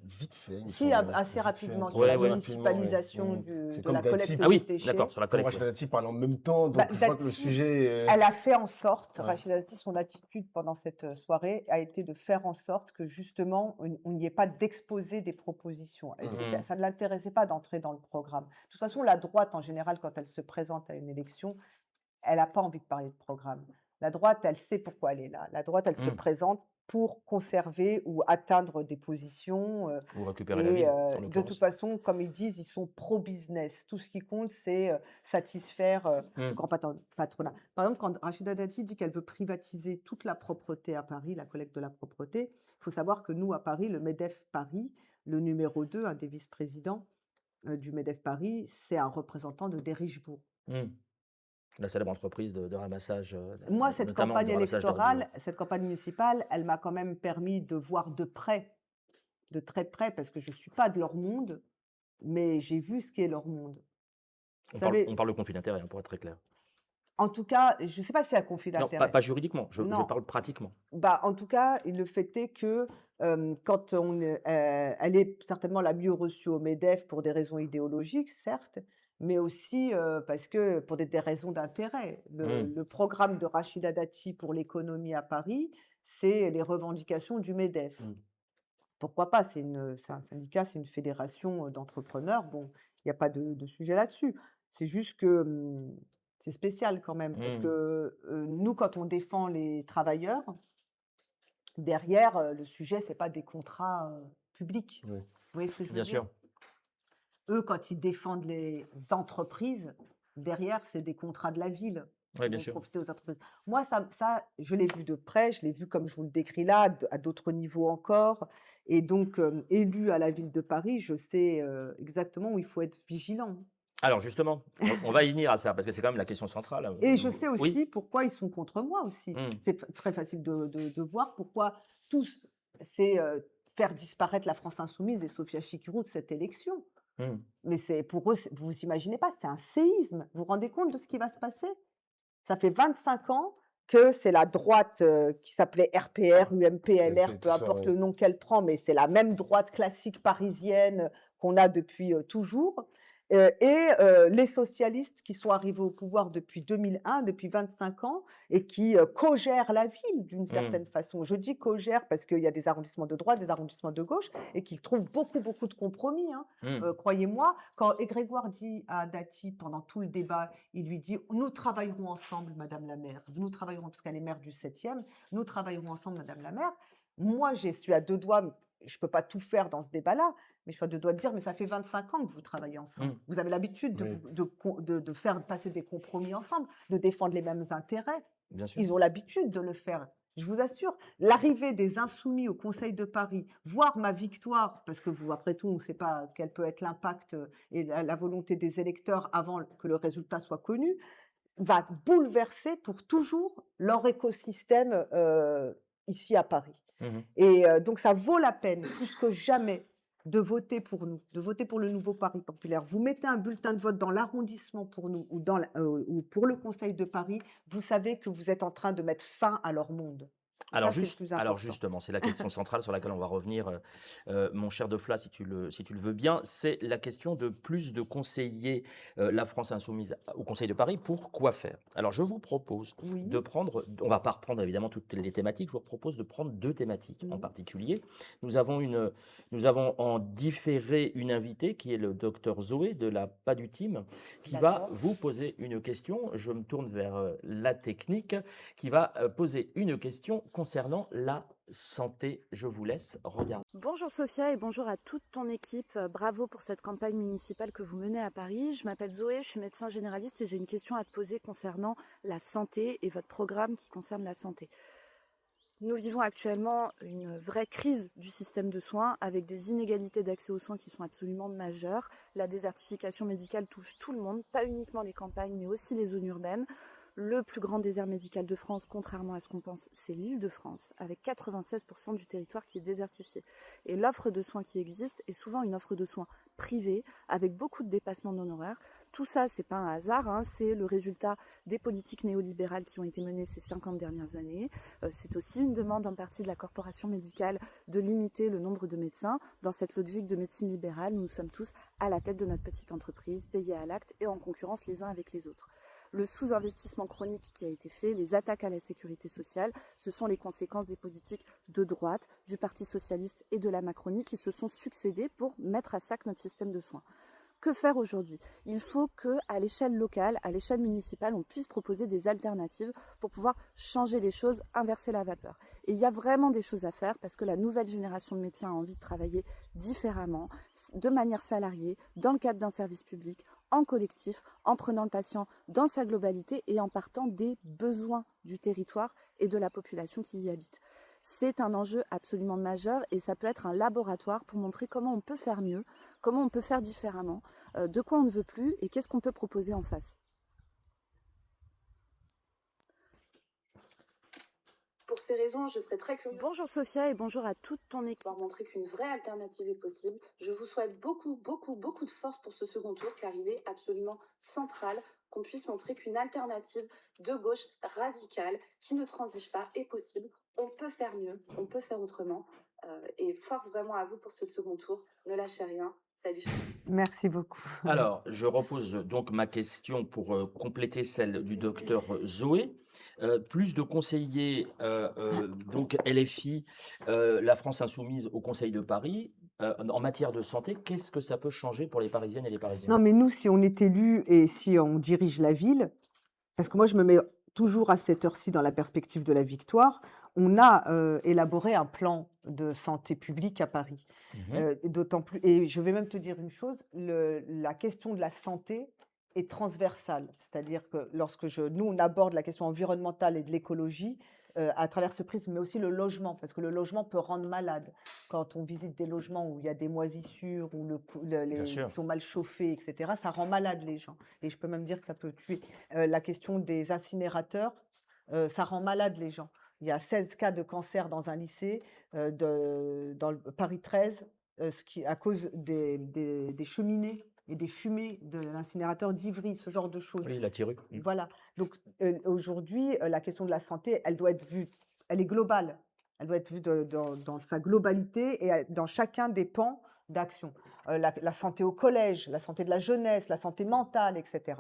Vite fait, il me Si, semble. assez Vite rapidement, fait, sur la assez rapidement, municipalisation ouais. C'est de comme la Dati. collecte Ah des oui, déchets. d'accord, sur la collecte. Rachida Dati parle en même temps, donc Bah, je vois que le Dati, sujet. elle a fait en sorte, Ouais. Rachida Dati, son attitude pendant cette soirée a été de faire en sorte que justement, on n'y ait pas d'exposé des propositions. Et Mhm. ça ne l'intéressait pas d'entrer dans le programme. De toute façon, la droite, en général, quand elle se présente à une élection, elle n'a pas envie de parler de programme. La droite, elle sait pourquoi elle est là. La droite, elle se Mhm. présente pour conserver ou atteindre des positions. Ou récupérer la Et ville, en de toute l'occurrence. façon, comme ils disent, ils sont pro-business. Tout ce qui compte, c'est satisfaire le Mhm. grand patronat. Par exemple, quand Rachida Dati dit qu'elle veut privatiser toute la propreté à Paris, la collecte de la propreté, il faut savoir que nous, à Paris, le MEDEF Paris, le numéro 2, un des vice-présidents du MEDEF Paris, c'est un représentant de Derichebourg. Mhm. La célèbre entreprise de ramassage, Moi, cette notamment de campagne ramassage d'ordures. électorale, cette campagne municipale, elle m'a quand même permis de voir de près, de très près, parce que je ne suis pas de leur monde, mais j'ai vu ce qu'est leur monde. Vous On savez, parle de conflit d'intérêts, hein, pour être très clair. en tout cas, je ne sais pas s'il y a conflit Non, d'intérêt. pas juridiquement, je Non. parle pratiquement. Bah, en tout cas, le fait est que quand elle est certainement la mieux reçue au MEDEF pour des raisons idéologiques, certes, mais aussi parce que pour des raisons d'intérêt. Le programme de Rachida Dati pour l'économie à Paris, c'est les revendications du MEDEF. Pourquoi pas? C'est un syndicat, c'est une fédération d'entrepreneurs. Bon, il n'y a pas de sujet là-dessus. C'est juste que c'est spécial quand même, parce que nous, quand on défend les travailleurs, derrière, le sujet, c'est pas des contrats publics. Oui. Vous voyez ce que je veux Bien dire? sûr. Eux, quand ils défendent les entreprises, derrière, c'est des contrats de la ville Oui, qui bien vont sûr. profiter aux entreprises. Moi, ça, je l'ai vu de près, je l'ai vu comme je vous le décris là, à d'autres niveaux encore. Et donc, élue à la ville de Paris, je sais exactement où il faut être vigilant. Alors justement, on va y venir à ça, parce que c'est quand même la question centrale. Et je sais Oui. aussi pourquoi ils sont contre moi aussi. C'est très facile de voir pourquoi tous, c'est faire disparaître la France insoumise et Sophia Chikirou de cette élection. Mais c'est pour eux, vous imaginez pas, c'est un séisme. Vous vous rendez compte de ce qui va se passer? Ça fait 25 ans que c'est la droite qui s'appelait RPR, UMP, LR, tout peu ça, importe ouais. le nom qu'elle prend, mais c'est la même droite classique parisienne qu'on a depuis toujours. Et les socialistes qui sont arrivés au pouvoir depuis 2001, depuis 25 ans, et qui co-gèrent la ville d'une certaine façon. Je dis co-gèrent parce qu'il y a des arrondissements de droite, des arrondissements de gauche, et qu'ils trouvent beaucoup, beaucoup de compromis. Croyez-moi, quand Grégoire dit à Dati, pendant tout le débat, il lui dit « Nous travaillerons ensemble, Madame la maire. Nous travaillerons, parce qu'elle est maire du 7e, nous travaillerons ensemble, Madame la maire. » Moi, je suis à deux doigts, je ne peux pas tout faire dans ce débat-là, mais je suis à deux doigts de dire, mais ça fait 25 ans que vous travaillez ensemble. Vous avez l'habitude Oui. de faire passer des compromis ensemble, de défendre les mêmes intérêts. Bien sûr. Ils ont l'habitude de le faire. Je vous assure, l'arrivée des Insoumis au Conseil de Paris, voire ma victoire, parce que vous, après tout, on ne sait pas quel peut être l'impact et la volonté des électeurs avant que le résultat soit connu. va bouleverser pour toujours leur écosystème, ici à Paris. Mmh. Et donc ça vaut la peine, plus que jamais, de voter pour nous, de voter pour le nouveau Paris populaire. Vous mettez un bulletin de vote dans l'arrondissement pour nous ou pour le conseil de Paris, vous savez que vous êtes en train de mettre fin à leur monde. Et ça, c'est le plus Alors important. justement, c'est la question centrale sur laquelle on va revenir, mon cher Defla, si tu le veux bien. C'est la question de plus de conseillers, La France insoumise au Conseil de Paris, pour quoi faire? Alors je vous propose de Oui. prendre, on va pas reprendre évidemment toutes les thématiques, je vous propose de prendre 2 thématiques en Mmh. particulier. Nous avons nous avons en différé une invitée qui est le docteur Zoé de la PADU Team, qui va D'accord. vous poser une question. Je me tourne vers, la technique, qui va, poser une question concernant la santé. Je vous laisse regarder. Bonjour Sophia et bonjour à toute ton équipe. Bravo pour cette campagne municipale que vous menez à Paris. Je m'appelle Zoé, je suis médecin généraliste et j'ai une question à te poser concernant la santé et votre programme qui concerne la santé. Nous vivons actuellement une vraie crise du système de soins avec des inégalités d'accès aux soins qui sont absolument majeures. La désertification médicale touche tout le monde, pas uniquement les campagnes mais aussi les zones urbaines. Le plus grand désert médical de France, contrairement à ce qu'on pense, c'est l'Île-de-France, avec 96% du territoire qui est désertifié. Et l'offre de soins qui existe est souvent une offre de soins privée, avec beaucoup de dépassements d'honoraires. Tout ça, c'est pas un hasard, hein, c'est le résultat des politiques néolibérales qui ont été menées ces 50 dernières années. C'est aussi une demande en partie de la corporation médicale de limiter le nombre de médecins. Dans cette logique de médecine libérale, nous sommes tous à la tête de notre petite entreprise, payés à l'acte et en concurrence les uns avec les autres. Le sous-investissement chronique qui a été fait, les attaques à la sécurité sociale, ce sont les conséquences des politiques de droite, du Parti socialiste et de la Macronie qui se sont succédées pour mettre à sac notre système de soins. Que faire aujourd'hui? Il faut qu'à l'échelle locale, à l'échelle municipale, on puisse proposer des alternatives pour pouvoir changer les choses, inverser la vapeur. Et il y a vraiment des choses à faire parce que la nouvelle génération de médecins a envie de travailler différemment, de manière salariée, dans le cadre d'un service public, en collectif, en prenant le patient dans sa globalité et en partant des besoins du territoire et de la population qui y habite. C'est un enjeu absolument majeur et ça peut être un laboratoire pour montrer comment on peut faire mieux, comment on peut faire différemment, de quoi on ne veut plus et qu'est-ce qu'on peut proposer en face. Pour ces raisons, je serais très curieuse. Bonjour Sophia et bonjour à toute ton équipe. Pour montrer qu'une vraie alternative est possible, je vous souhaite beaucoup de force pour ce second tour car il est absolument central qu'on puisse montrer qu'une alternative de gauche radicale qui ne transige pas est possible. On peut faire mieux, on peut faire autrement. Et force vraiment à vous pour ce second tour. Ne lâchez rien. Salut. Merci beaucoup. Alors, je repose donc ma question pour, compléter celle du docteur Zoé. Plus de conseillers, donc LFI, La France insoumise au Conseil de Paris, en matière de santé, qu'est-ce que ça peut changer pour les Parisiennes et les Parisiens? Non, mais nous, si on est élu et si on dirige la ville, parce que moi, je me mets toujours à cette heure-ci dans la perspective de la victoire. On a, élaboré un plan de santé publique à Paris. Mmh. D'autant plus et je vais même te dire une chose, la question de la santé est transversale. C'est-à-dire que nous, on aborde la question environnementale et de l'écologie, à travers ce prisme, mais aussi le logement, parce que le logement peut rendre malade. Quand on visite des logements où il y a des moisissures, où Bien ils sûr. sont mal chauffés, etc., ça rend malade les gens. Et je peux même dire que ça peut tuer. La question des incinérateurs, ça rend malade les gens. Il y a 16 cas de cancer dans un lycée, dans le Paris 13, à cause des cheminées et des fumées de l'incinérateur d'Ivry, ce genre de choses. Oui, la Tirue. Mmh. Voilà. Donc, aujourd'hui, la question de la santé, elle doit être vue, elle est globale. Elle doit être vue dans sa globalité et dans chacun des pans d'action. La santé au collège, la santé de la jeunesse, la santé mentale, etc.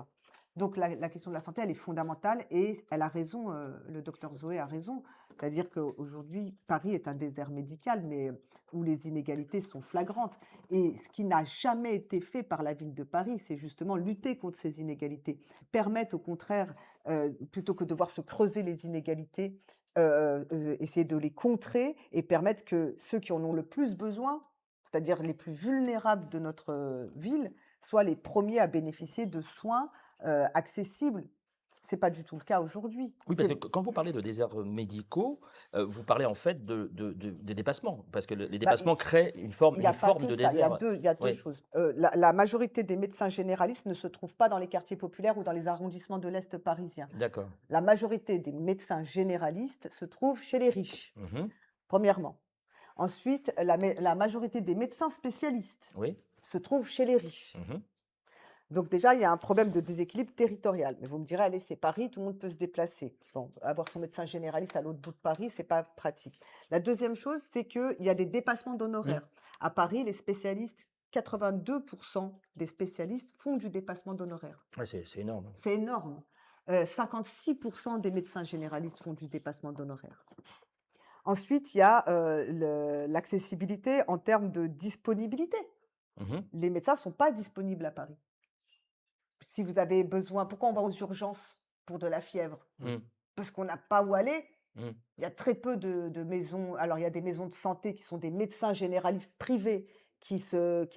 Donc, la question de la santé, elle est fondamentale et elle a raison, le docteur Zoé a raison. C'est-à-dire qu'aujourd'hui, Paris est un désert médical, mais où les inégalités sont flagrantes. Et ce qui n'a jamais été fait par la ville de Paris, c'est justement lutter contre ces inégalités. Permettre au contraire, plutôt que de voir se creuser les inégalités, essayer de les contrer et permettre que ceux qui en ont le plus besoin, c'est-à-dire les plus vulnérables de notre ville, soient les premiers à bénéficier de soins accessibles. C'est pas du tout le cas aujourd'hui. Oui, parce que quand vous parlez de déserts médicaux, vous parlez en fait des dépassements, parce que les Bah, dépassements créent une il forme, n'y a pas que de ça. désert. Il y a deux Oui, choses. La majorité des médecins généralistes ne se trouvent pas dans les quartiers populaires ou dans les arrondissements de l'Est parisien. d'accord. La majorité des médecins généralistes se trouvent chez les riches, Mhm. premièrement. Ensuite, la majorité des médecins spécialistes Oui. se trouvent chez les riches. Mhm. Donc déjà, il y a un problème de déséquilibre territorial. Mais vous me direz, allez, c'est Paris, tout le monde peut se déplacer. Bon, avoir son médecin généraliste à l'autre bout de Paris, c'est pas pratique. La deuxième chose, c'est qu'il y a des dépassements d'honoraires. À Paris, les spécialistes, 82% des spécialistes font du dépassement d'honoraires. Ouais, c'est énorme. C'est énorme. 56% des médecins généralistes font du dépassement d'honoraires. Ensuite, il y a l'accessibilité en termes de disponibilité. Mhm. Les médecins ne sont pas disponibles à Paris. Si vous avez besoin, pourquoi on va aux urgences pour de la fièvre? Mm. Parce qu'on n'a pas où aller. Mm. Il y a très peu de maisons. Alors, il y a des maisons de santé qui sont des médecins généralistes privés qui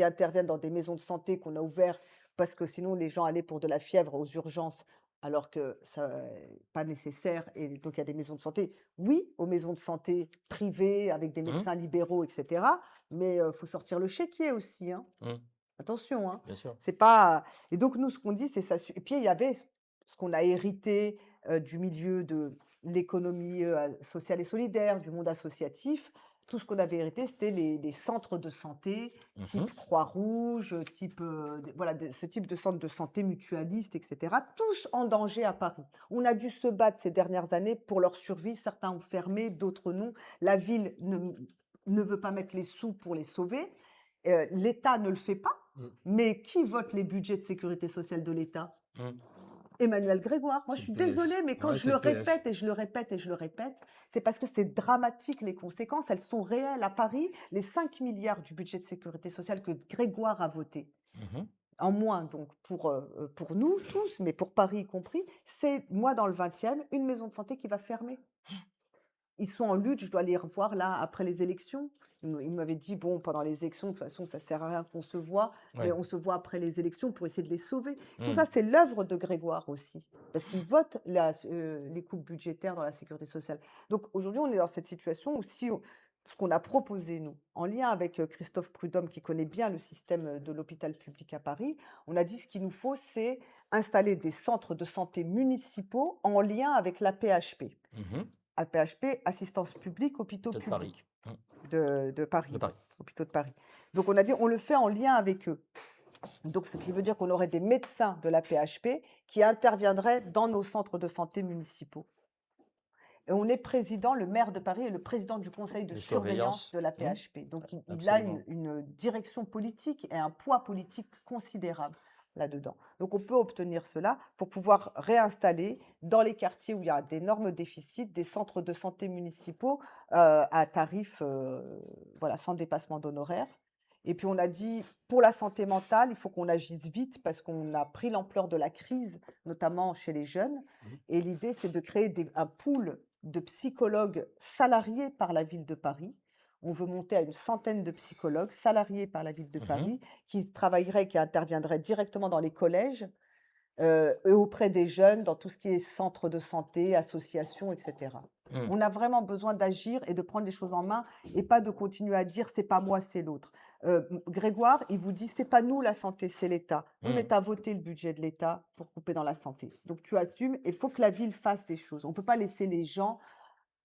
interviennent dans des maisons de santé qu'on a ouvertes parce que sinon, les gens allaient pour de la fièvre aux urgences alors que ça n'est pas nécessaire. Et donc, il y a des maisons de santé. Oui, aux maisons de santé privées avec des Mm. médecins libéraux, etc. Mais il faut sortir le chéquier aussi, hein. Mm. Attention, hein. Bien sûr. C'est pas. Et donc, nous, ce qu'on dit, c'est ça. Et puis, il y avait ce qu'on a hérité du milieu de l'économie sociale et solidaire, du monde associatif. Tout ce qu'on avait hérité, c'était les centres de santé, Mhm. type Croix-Rouge, type, voilà, ce type de centre de santé mutualiste, etc. Tous en danger à Paris. On a dû se battre ces dernières années pour leur survie. Certains ont fermé, d'autres non. La ville ne veut pas mettre les sous pour les sauver. L'État ne le fait pas. Mais qui vote les budgets de sécurité sociale de l'État? Mm. Emmanuel Grégoire. Moi, C'est je suis le PS. désolée, mais quand Ouais, je c'est le le PS. répète et je le répète et je le répète, c'est parce que c'est dramatique, les conséquences, elles sont réelles. À Paris, les 5 milliards du budget de sécurité sociale que Grégoire a voté, Mhm. en moins donc pour nous tous, mais pour Paris y compris, c'est, moi, dans le 20e, une maison de santé qui va fermer. Ils sont en lutte, je dois les revoir là après les élections. Ils m'avaient dit, bon, pendant les élections, de toute façon, ça sert à rien qu'on se voit, mais Ouais. on se voit après les élections pour essayer de les sauver. Tout Mm. ça, c'est l'œuvre de Grégoire aussi, parce qu'il vote les coupes budgétaires dans la sécurité sociale. Donc aujourd'hui, on est dans cette situation où ce qu'on a proposé, nous, en lien avec Christophe Prudhomme, qui connaît bien le système de l'hôpital public à Paris, on a dit ce qu'il nous faut, c'est installer des centres de santé municipaux en lien avec l'AP-HP. Mhm. AP-HP, Assistance publique, hôpitaux De Paris. publics de Paris, De Paris. hôpitaux de Paris. Donc on a dit, on le fait en lien avec eux. Donc ce qui veut dire qu'on aurait des médecins de l'AP-HP qui interviendraient dans nos centres de santé municipaux. Et on est président, le maire de Paris est le président du conseil de De surveillance surveillance. de l'AP-HP. Donc il a Absolument. une direction politique et un poids politique considérable là-dedans. Donc on peut obtenir cela pour pouvoir réinstaller dans les quartiers où il y a d'énormes déficits des centres de santé municipaux à tarif voilà, sans dépassement d'honoraires. Et puis on a dit, pour la santé mentale, il faut qu'on agisse vite parce qu'on a pris l'ampleur de la crise, notamment chez les jeunes. Et l'idée, c'est de créer un pool de psychologues salariés par la ville de Paris. On veut monter à une centaine de psychologues salariés par la ville de Mhm. Paris qui travailleraient, qui interviendraient directement dans les collèges et auprès des jeunes, dans tout ce qui est centre de santé, associations, etc. Mm. On a vraiment besoin d'agir et de prendre les choses en main et pas de continuer à dire c'est pas moi, c'est l'autre. Grégoire, il vous dit c'est pas nous la santé, c'est l'État. Oui, mais Mm. tu as voté le budget de l'État pour couper dans la santé. Donc tu assumes et il faut que la ville fasse des choses. On ne peut pas laisser les gens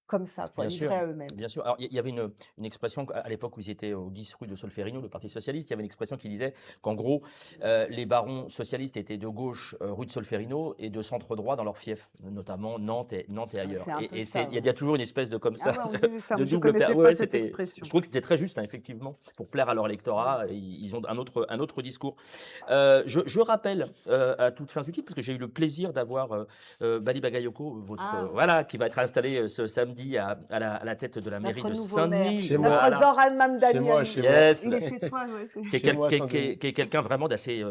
comme ça, quoi, Bien sûr, livrés à eux-mêmes. bien sûr. Alors, il y avait une expression à l'époque où ils étaient au 10 rue de Solferino, le Parti socialiste. Il y avait une expression qui disait qu'en gros, les barons socialistes étaient de gauche, rue de Solferino, et de centre droit dans leur fief, notamment Nantes et ailleurs. C'est un peu Et ça, il y ouais. a toujours une espèce de comme Ah ça, ouais, on disait ça, de mais je double connaissais per- pas ouais, cette c'était. expression. Je trouve que c'était très juste, hein, effectivement, pour plaire à leur lectorat. Ils ont un autre discours. Je rappelle à toutes fins utiles, parce que j'ai eu le plaisir d'avoir Bali Bagayoko, Ah. voilà, qui va être installé ce samedi. samedi à la tête de la mairie Notre de nouveau maire, Saint-Denis. Chez moi. notre Voilà. Zoran Chez Mamdani. moi, chez moi. Yes, Il est chez toi, ouais, qui est, Chez moi, qui est quelqu'un vraiment d'assez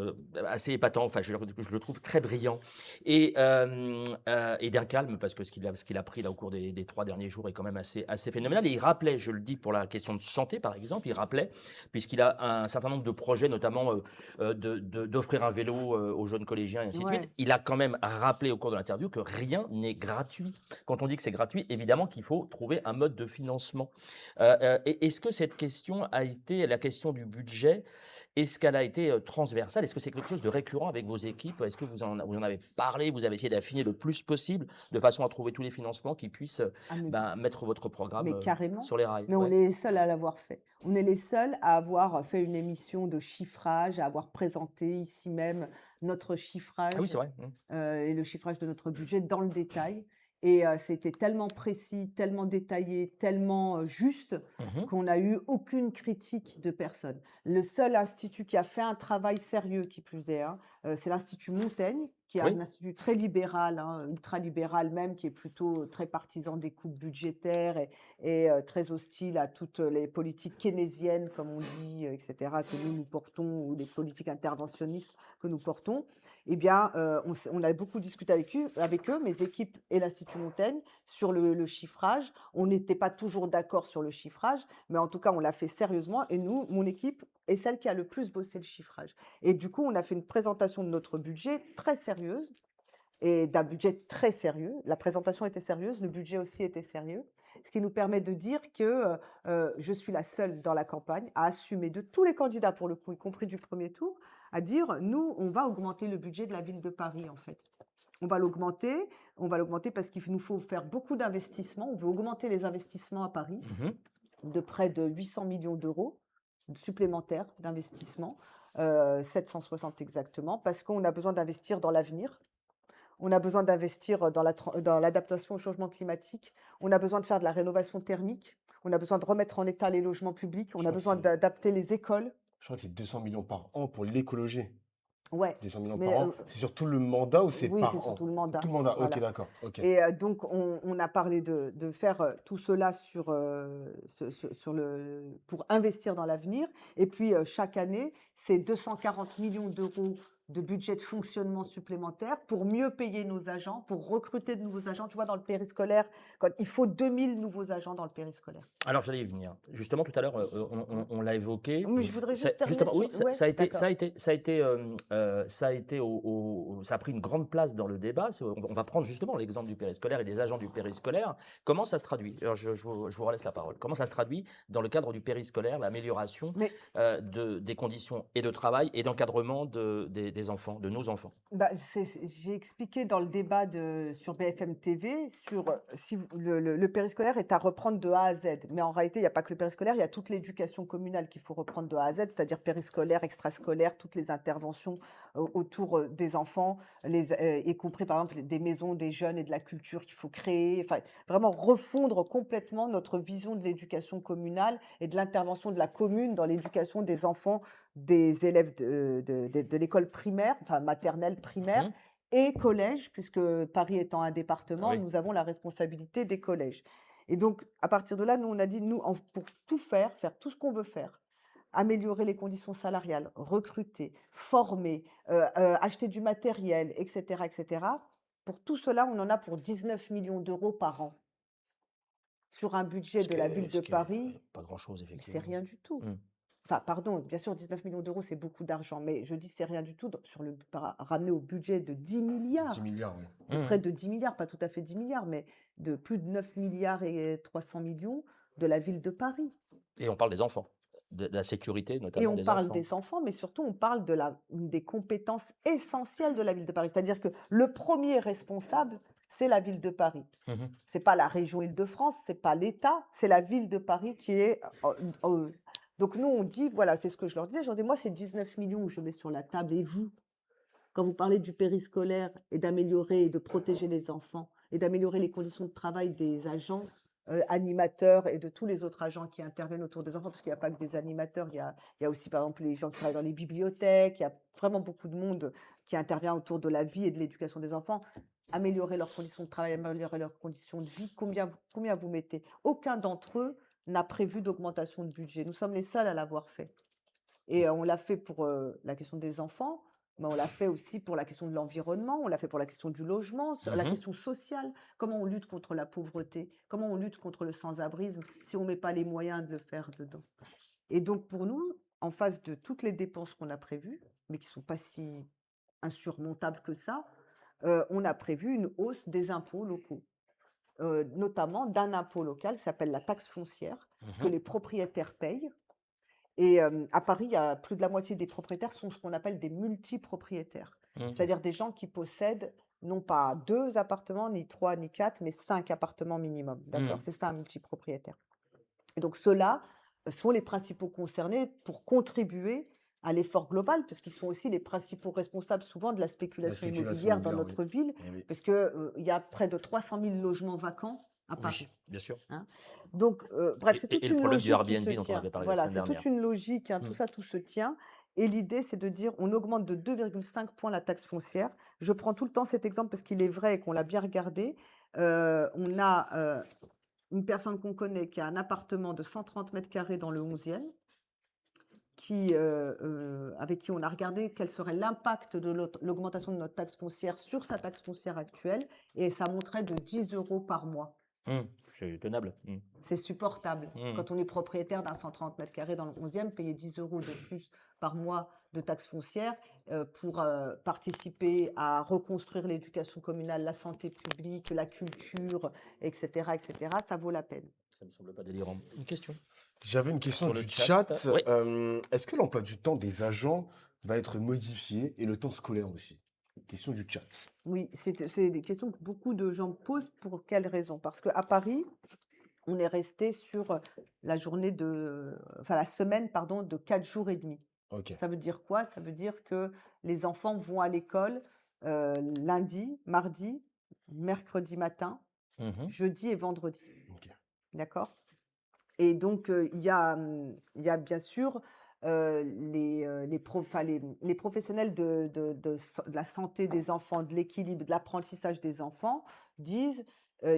assez épatant, enfin je le trouve très brillant et d'un calme parce que ce qu'il a pris là au cours des 3 derniers jours est quand même assez phénoménal. Et il rappelait, je le dis pour la question de santé par exemple, il rappelait, puisqu'il a un certain nombre de projets, notamment d'offrir un vélo aux jeunes collégiens et ainsi de Ouais. suite, il a quand même rappelé au cours de l'interview que rien n'est gratuit. Quand on dit que c'est gratuit, évidemment qu'il faut trouver un mode de financement. Est-ce que cette question a été, la question du budget, est-ce qu'elle a été transversale? Est-ce que c'est quelque chose de récurrent avec vos équipes? Est-ce que vous en avez parlé? Vous avez essayé d'affiner le plus possible de façon à trouver tous les financements qui puissent Ah, mais mettre votre programme Mais carrément. sur les rails? Mais on Ouais. est les seuls à l'avoir fait. On est les seuls à avoir fait une émission de chiffrage, à avoir présenté ici même notre Ah oui, chiffrage c'est vrai. et le chiffrage de notre budget dans le détail. Et c'était tellement précis, tellement détaillé, tellement juste Mhm. qu'on n'a eu aucune critique de personne. Le seul institut qui a fait un travail sérieux, qui plus est, hein, c'est l'Institut Montaigne, qui est Oui. un institut très libéral, hein, ultra-libéral même, qui est plutôt très partisan des coupes budgétaires et très hostile à toutes les politiques keynésiennes, comme on dit, etc., que nous portons, ou les politiques interventionnistes que nous portons. Eh bien, on a beaucoup discuté avec eux, mes équipes et l'Institut Montaigne, sur le chiffrage. On n'était pas toujours d'accord sur le chiffrage, mais en tout cas, on l'a fait sérieusement. Et nous, mon équipe est celle qui a le plus bossé le chiffrage. Et du coup, on a fait une présentation de notre budget très sérieuse et d'un budget très sérieux. La présentation était sérieuse, le budget aussi était sérieux, ce qui nous permet de dire que je suis la seule dans la campagne à assumer, de tous les candidats pour le coup, y compris du premier tour, à dire, nous, on va augmenter le budget de la ville de Paris, en fait. On va l'augmenter parce qu'il nous faut faire beaucoup d'investissements. On veut augmenter les investissements à Paris Mhm. de près de 800 millions d'euros supplémentaires d'investissement, 760 exactement, parce qu'on a besoin d'investir dans l'avenir. On a besoin d'investir dans l'adaptation au changement climatique. On a besoin de faire de la rénovation thermique. On a besoin de remettre en état les logements publics. On Je a crois que besoin c'est d'adapter les écoles. je crois que c'est 200 millions par an pour l'écologie. Ouais, 200 millions par mais an. C'est sur tout le mandat ou c'est oui, c'est par an? surtout le mandat. Tout le mandat. Ok, Voilà. d'accord. Ok. Et donc, on a parlé de faire tout cela pour investir dans l'avenir. Et puis, chaque année, c'est 240 millions d'euros de budget de fonctionnement supplémentaire pour mieux payer nos agents, pour recruter de nouveaux agents. Tu vois, dans le périscolaire, il faut 2000 nouveaux agents dans le périscolaire. Alors, j'allais y venir. Justement, tout à l'heure, on l'a évoqué. Oui, je voudrais juste terminer Justement, oui, sur... Ouais, ça a d'accord. été ça a pris une grande place dans le débat. On va prendre justement l'exemple du périscolaire et des agents du périscolaire. Comment ça se traduit? Alors, je vous relaisse la parole. Comment ça se traduit dans le cadre du périscolaire, l'amélioration Mais des conditions et de travail et d'encadrement des enfants, de nos enfants? bah, j'ai expliqué dans le débat sur BFM TV si le périscolaire est à reprendre de A à Z. Mais en réalité, il n'y a pas que le périscolaire, il y a toute l'éducation communale qu'il faut reprendre de A à Z, c'est-à-dire périscolaire, extrascolaire, toutes les interventions autour des enfants, y compris par exemple des maisons des jeunes et de la culture qu'il faut créer. Enfin, vraiment refondre complètement notre vision de l'éducation communale et de l'intervention de la commune dans l'éducation des enfants, des élèves de l'école primaire, enfin maternelle, primaire Mhm. et collège, puisque Paris étant un Ah département, oui. nous avons la responsabilité des collèges. Et donc, à partir de là, nous, on a dit, pour tout faire tout ce qu'on veut faire, améliorer les conditions salariales, recruter, former, acheter du matériel, etc., pour tout cela, on en a pour 19 millions d'euros par an. Sur un budget de la ville de Ce qui est Paris, pas grand-chose, c'est effectivement. rien du tout. Mm. Enfin, pardon, bien sûr, 19 millions d'euros, c'est beaucoup d'argent, mais je dis c'est rien du tout ramené au budget de 10 10 milliards, milliards, oui. de Mm. près de 10 milliards, pas tout à fait 10 milliards, mais de plus de 9 milliards et 300 millions de la ville de Paris. Et on parle des enfants, de la sécurité, Et notamment on des parle enfants. des enfants, mais surtout on parle une des compétences essentielles de la ville de Paris. C'est-à-dire que le premier responsable, c'est la ville de Paris. Mhm. C'est pas la région Île-de-France, c'est pas l'État, c'est la ville de Paris qui est. Donc nous, on dit, voilà, c'est ce que je leur disais. Je leur dis, moi, c'est 19 millions que je mets sur la table. Et vous, quand vous parlez du périscolaire et d'améliorer et de protéger les enfants et d'améliorer les conditions de travail des agents, animateurs et de tous les autres agents qui interviennent autour des enfants, parce qu'il n'y a pas que des animateurs, il y a aussi par exemple les gens qui travaillent dans les bibliothèques, il y a vraiment beaucoup de monde qui intervient autour de la vie et de l'éducation des enfants. améliorer leurs conditions de travail, améliorer leurs conditions de vie, combien vous mettez? Aucun d'entre eux n'a prévu d'augmentation de budget. Nous sommes les seuls à l'avoir fait. Et on l'a fait pour la question des enfants, mais on l'a fait aussi pour la question de l'environnement, on l'a fait pour la question du logement, la Mhm. question sociale. Comment on lutte contre la pauvreté? Comment on lutte contre le sans-abrisme si on ne met pas les moyens de le faire dedans? Et donc pour nous, en face de toutes les dépenses qu'on a prévues, mais qui ne sont pas si insurmontables que ça, on a prévu une hausse des impôts locaux, notamment d'un impôt local qui s'appelle la taxe foncière, que Mhm. les propriétaires payent. Et à Paris, il y a plus de la moitié des propriétaires sont ce qu'on appelle des multipropriétaires. Mhm. C'est-à-dire des gens qui possèdent non pas 2 appartements, ni 3, ni 4, mais 5 appartements minimum. D'accord? Mhm. C'est ça un multipropriétaire. Et donc ceux-là sont les principaux concernés pour contribuer à l'effort global, parce qu'ils sont aussi les principaux responsables souvent de la La spéculation spéculation immobilière dans immobilière, oui. notre ville, Eh oui. parce il y a près de 300 000 logements vacants à Paris. Oui, bien sûr. Hein. Donc, bref, c'est Et toute le une problème du logique qui Airbnb se dont on tient. avait parlé la Voilà, semaine c'est toute dernière. une logique, hein, Mm. tout se tient. Et l'idée, c'est de dire, on augmente de 2,5 points la taxe foncière. Je prends tout le temps cet exemple parce qu'il est vrai et qu'on l'a bien regardé. On a une personne qu'on connaît qui a un appartement de 130 mètres carrés dans le 11e, avec qui on a regardé quel serait l'impact de l'augmentation de notre taxe foncière sur sa taxe foncière actuelle. Et ça montrait de 10 euros par mois. Mm. C'est tenable. Mm. C'est supportable. Mm. Quand on est propriétaire d'un 130 mètres carrés dans le 11e, payer 10 euros de plus par mois de taxes foncières pour participer à reconstruire l'éducation communale, la santé publique, la culture, etc., ça vaut la peine. Ça me semble pas délirant. Une question J'avais une question sur le du chat. chat. Oui. Est-ce que l'emploi du temps des agents va être modifié et le temps scolaire aussi? Question du chat. Oui, c'est des questions que beaucoup de gens posent. Pour quelles raisons? Parce qu'à Paris, on est resté sur la semaine, pardon, de 4 jours et demi. Ok. Ça veut dire quoi? Ça veut dire que les enfants vont à l'école lundi, mardi, mercredi matin, Mhm. jeudi et vendredi. Ok. D'accord? Et donc, il y a bien sûr les professionnels de la santé des enfants, de l'équilibre, de l'apprentissage des enfants disent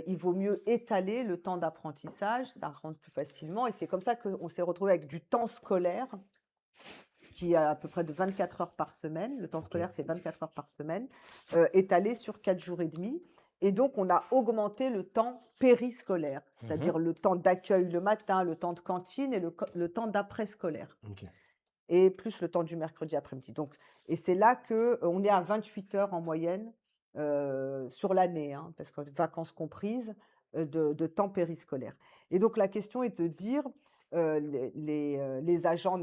il vaut mieux étaler le temps d'apprentissage, ça rentre plus facilement. Et c'est comme ça qu'on s'est retrouvé avec du temps scolaire qui est à peu près de 24 heures par semaine. Le temps scolaire, c'est 24 heures par semaine, étalé sur 4 jours et demi. Et donc, on a augmenté le temps périscolaire, c'est-à-dire le temps d'accueil le matin, le temps de cantine et le temps d'après-scolaire, Ok. et plus le temps du mercredi après-midi. Donc, et c'est là qu'on est à 28 heures en moyenne sur l'année, hein, parce que vacances comprises, de temps périscolaire. Et donc, la question est de dire, les agents,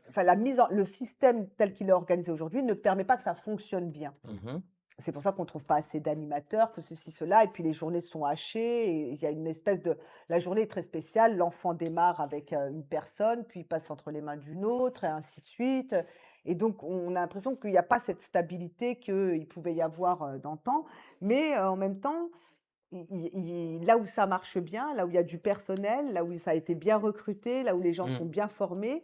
enfin, le système tel qu'il est organisé aujourd'hui ne permet pas que ça fonctionne bien. Mhm. C'est pour ça qu'on ne trouve pas assez d'animateurs, que ceci, cela, et puis les journées sont hachées, et il y a une espèce de... La journée est très spéciale, l'enfant démarre avec une personne, puis il passe entre les mains d'une autre, et ainsi de suite. Et donc, on a l'impression qu'il n'y a pas cette stabilité qu'il pouvait y avoir dans le temps, mais en même temps, là où ça marche bien, là où il y a du personnel, là où ça a été bien recruté, là où les gens Mm. sont bien formés,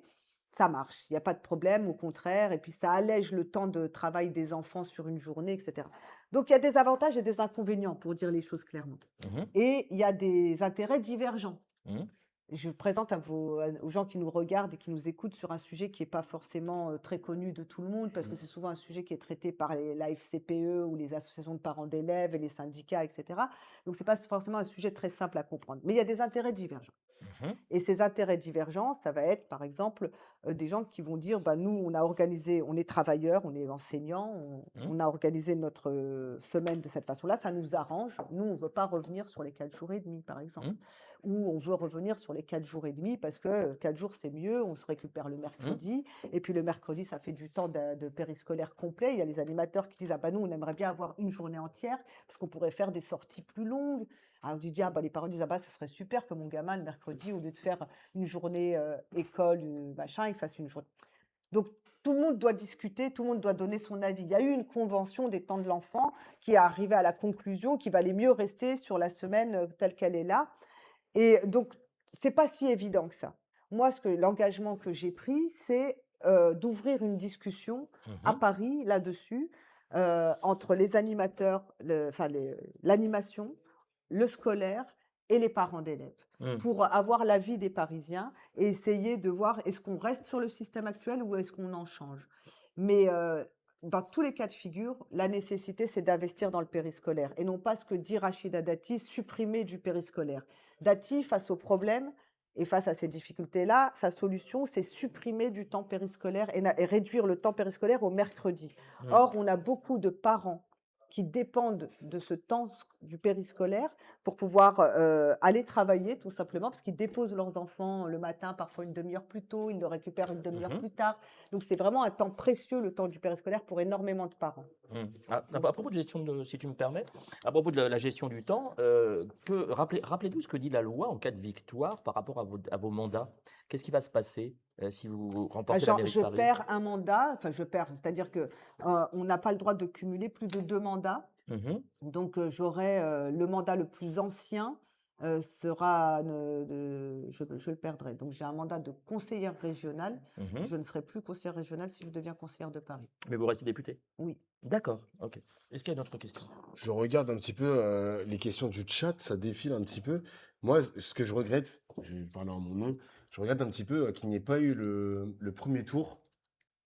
ça marche. Il n'y a pas de problème, au contraire. Et puis, ça allège le temps de travail des enfants sur une journée, etc. Donc, il y a des avantages et des inconvénients, pour dire les choses clairement. Mhm. Et il y a des intérêts divergents. Mhm. Je présente aux gens qui nous regardent et qui nous écoutent sur un sujet qui n'est pas forcément très connu de tout le monde, parce que c'est souvent un sujet qui est traité par la FCPE ou les associations de parents d'élèves et les syndicats, etc. Donc, ce n'est pas forcément un sujet très simple à comprendre. Mais il y a des intérêts divergents. Mhm. Et ces intérêts divergents, ça va être, par exemple, des gens qui vont dire, bah, nous, on a organisé, on est travailleurs, on est enseignants, on a organisé notre semaine de cette façon-là, ça nous arrange. Nous, on ne veut pas revenir sur les 4 jours et demi, par exemple. Mhm. Ou on veut revenir sur les 4 jours et demi parce que 4 jours, c'est mieux, on se récupère le mercredi. Et puis le mercredi, ça fait du temps de périscolaire complet. Il y a les animateurs qui disent, ah bah nous, on aimerait bien avoir une journée entière parce qu'on pourrait faire des sorties plus longues. Alors on dit, ah bah les parents disent, ah bah ce serait super que mon gamin, le mercredi, au lieu de faire une journée école, machin, il fasse une journée. Donc, tout le monde doit discuter, tout le monde doit donner son avis. Il y a eu une convention des temps de l'enfant qui est arrivée à la conclusion qu'il valait mieux rester sur la semaine telle qu'elle est là. Et donc, c'est pas si évident que ça. Moi, l'engagement que j'ai pris, c'est d'ouvrir une discussion à Mhm. Paris là-dessus, entre les animateurs, l'animation, le scolaire et les parents d'élèves, Mmh. pour avoir l'avis des Parisiens et essayer de voir est-ce qu'on reste sur le système actuel ou est-ce qu'on en change. Mais dans tous les cas de figure, la nécessité, c'est d'investir dans le périscolaire et non pas ce que dit Rachida Dati, supprimer du périscolaire. Dati, face au problème et face à ces difficultés-là, sa solution, c'est supprimer du temps périscolaire et réduire le temps périscolaire au mercredi. Mmh. Or, on a beaucoup de parents qui dépendent de ce temps du périscolaire pour pouvoir aller travailler tout simplement parce qu'ils déposent leurs enfants le matin, parfois une demi-heure plus tôt, ils le récupèrent une demi-heure Mmh. plus tard. Donc c'est vraiment un temps précieux, le temps du périscolaire, pour énormément de parents. Mmh. À propos de gestion de, si tu me permets, à propos de la gestion du temps, rappelez-nous ce que dit la loi en cas de victoire par rapport à vos mandats. Qu'est-ce qui va se passer si vous remportez la mairie de Je Paris? perds un mandat, enfin je perds, c'est-à-dire que on n'a pas le droit de cumuler plus de 2 mandats. Mhm. Donc j'aurai le mandat le plus ancien sera je le perdrai. Donc j'ai un mandat de conseillère régionale. Mhm. Je ne serai plus conseillère régionale si je deviens conseillère de Paris. Mais vous restez député? Oui. D'accord, ok. Est-ce qu'il y a une autre question? Je regarde un petit peu les questions du chat, ça défile un petit peu. Moi, ce que je regrette, je vais parler en mon nom, je regrette un petit peu qu'il n'y ait pas eu le premier tour.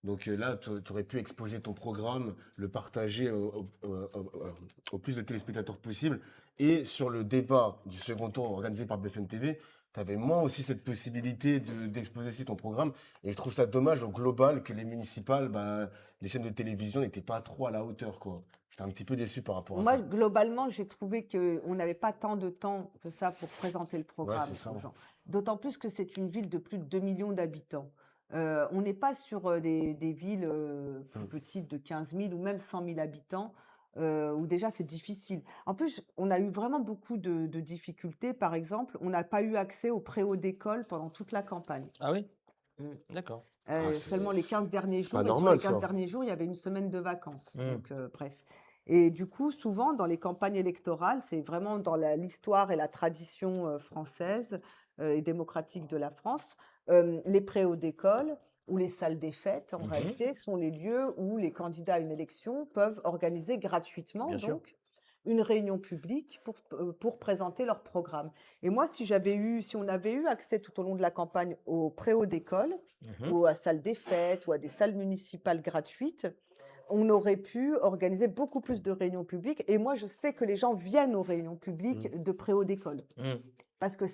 Donc là, tu aurais pu exposer ton programme, le partager au plus de téléspectateurs possible. Et sur le débat du second tour organisé par BFM TV, tu avais moins aussi cette possibilité d'exposer aussi ton programme. Et je trouve ça dommage au global que les municipales, bah, les chaînes de télévision n'étaient pas trop à la hauteur, quoi. J'étais un petit peu déçu par rapport à Moi, ça. globalement, j'ai trouvé qu'on n'avait pas tant de temps que ça pour présenter le Ouais, programme c'est ça. aux gens. D'autant plus que c'est une ville de plus de 2 millions d'habitants. On n'est pas sur des villes plus petites de 15 000 ou même 100 000 habitants, où déjà c'est difficile. En plus, on a eu vraiment beaucoup de difficultés. Par exemple, on n'a pas eu accès aux préaux d'école pendant toute la campagne. Ah oui? Mm. D'accord. Ah, Seulement les 15 derniers c'est pas jours, et sur normal, les 15 ça. derniers jours, il y avait une semaine de vacances. Mm. Donc, bref. Et du coup, souvent, dans les campagnes électorales, c'est vraiment dans l'histoire et la tradition française et démocratique de la France, les préaux d'école ou les salles des fêtes, en Mhm. réalité, sont les lieux où les candidats à une élection peuvent organiser gratuitement, Bien sûr. donc, une réunion publique pour présenter leur programme. Et moi, si on avait eu accès tout au long de la campagne aux préaux d'école, Mhm. ou à salles des fêtes, ou à des salles municipales gratuites, on aurait pu organiser beaucoup plus de réunions publiques. Et moi, je sais que les gens viennent aux réunions publiques de préaux d'école. Mm. Parce que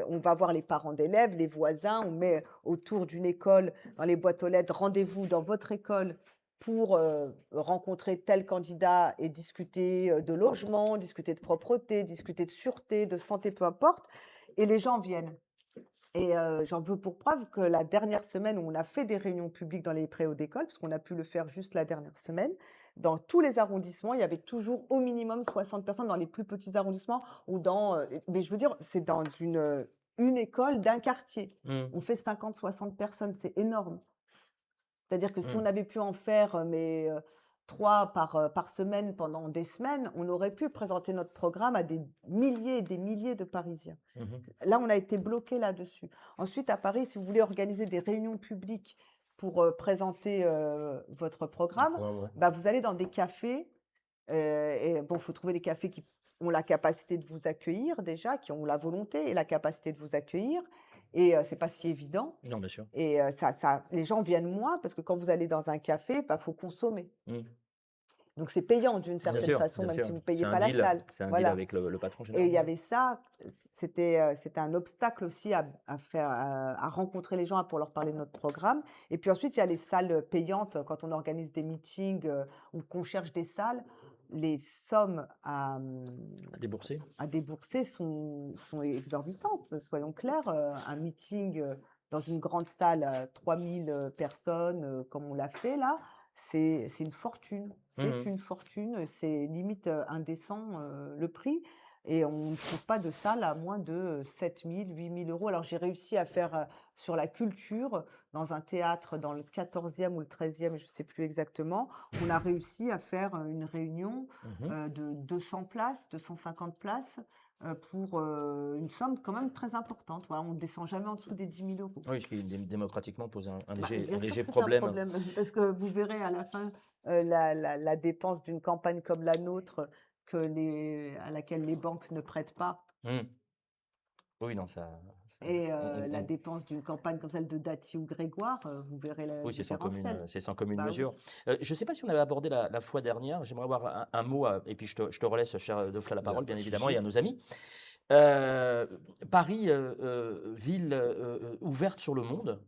on va voir les parents d'élèves, les voisins, on met autour d'une école, dans les boîtes aux lettres, rendez-vous dans votre école pour rencontrer tel candidat et discuter de logement, discuter de propreté, discuter de sûreté, de santé, peu importe. Et les gens viennent. Et j'en veux pour preuve que la dernière semaine où on a fait des réunions publiques dans les préaux d'école, parce qu'on a pu le faire juste la dernière semaine, dans tous les arrondissements, il y avait toujours au minimum 60 personnes dans les plus petits arrondissements ou mais je veux dire, c'est dans une école d'un quartier. Mm. On fait 50-60 personnes, c'est énorme. C'est-à-dire que si Mm. on avait pu en faire 3 par semaine pendant des semaines, on aurait pu présenter notre programme à des milliers et des milliers de Parisiens. Mhm. Là, on a été bloqué là-dessus. Ensuite, à Paris, si vous voulez organiser des réunions publiques pour présenter votre programme, Ouais. bah, vous allez dans des cafés. Et bon, il faut trouver des cafés qui ont la capacité de vous accueillir déjà, qui ont la volonté et la capacité de vous accueillir. Et c'est pas si évident. Non, bien sûr. Et les gens viennent moins parce que quand vous allez dans un café, bah, faut consommer. Mm. Donc c'est payant d'une Bien certaine sûr, façon, bien même sûr. si vous ne C'est payez un pas la deal. salle. C'est un deal Voilà. avec le patron Et il y généralement. avait ça, c'était un obstacle aussi à rencontrer les gens pour leur parler de notre programme. Et puis ensuite, il y a les salles payantes. Quand on organise des meetings ou qu'on cherche des salles, les sommes À débourser. à débourser sont exorbitantes, soyons clairs. Un meeting dans une grande salle, 3000 personnes, comme on l'a fait là, c'est une fortune. C'est Mhm. une fortune, c'est limite indécent le prix. Et on ne trouve pas de salle à moins de 7 000, 8 000 euros. Alors j'ai réussi à faire sur la culture, dans un théâtre dans le 14e ou le 13e, je ne sais plus exactement, on a réussi à faire une réunion Mhm. de 200 places, 250 places, pour une somme quand même très importante. Voilà, on ne descend jamais en dessous des 10 000 euros. Oui, ce qui démocratiquement pose un Bah, léger, bien un sûr léger que c'est un problème. problème, parce que vous verrez à la fin la dépense d'une campagne comme la nôtre à laquelle les banques ne prêtent pas. Hmm. Oui, non, Et la on- dépense d'une campagne comme celle de Dati ou Grégoire, vous verrez le oui, différentiel. c'est sans commune Bah oui. mesure. Je ne sais pas si on avait abordé la fois dernière. J'aimerais avoir un mot, et puis je te relaisse, cher Defla, la Il n'y a parole, pas bien de évidemment, et souci. à nos amis. Euh, Paris, ville ouverte sur le monde,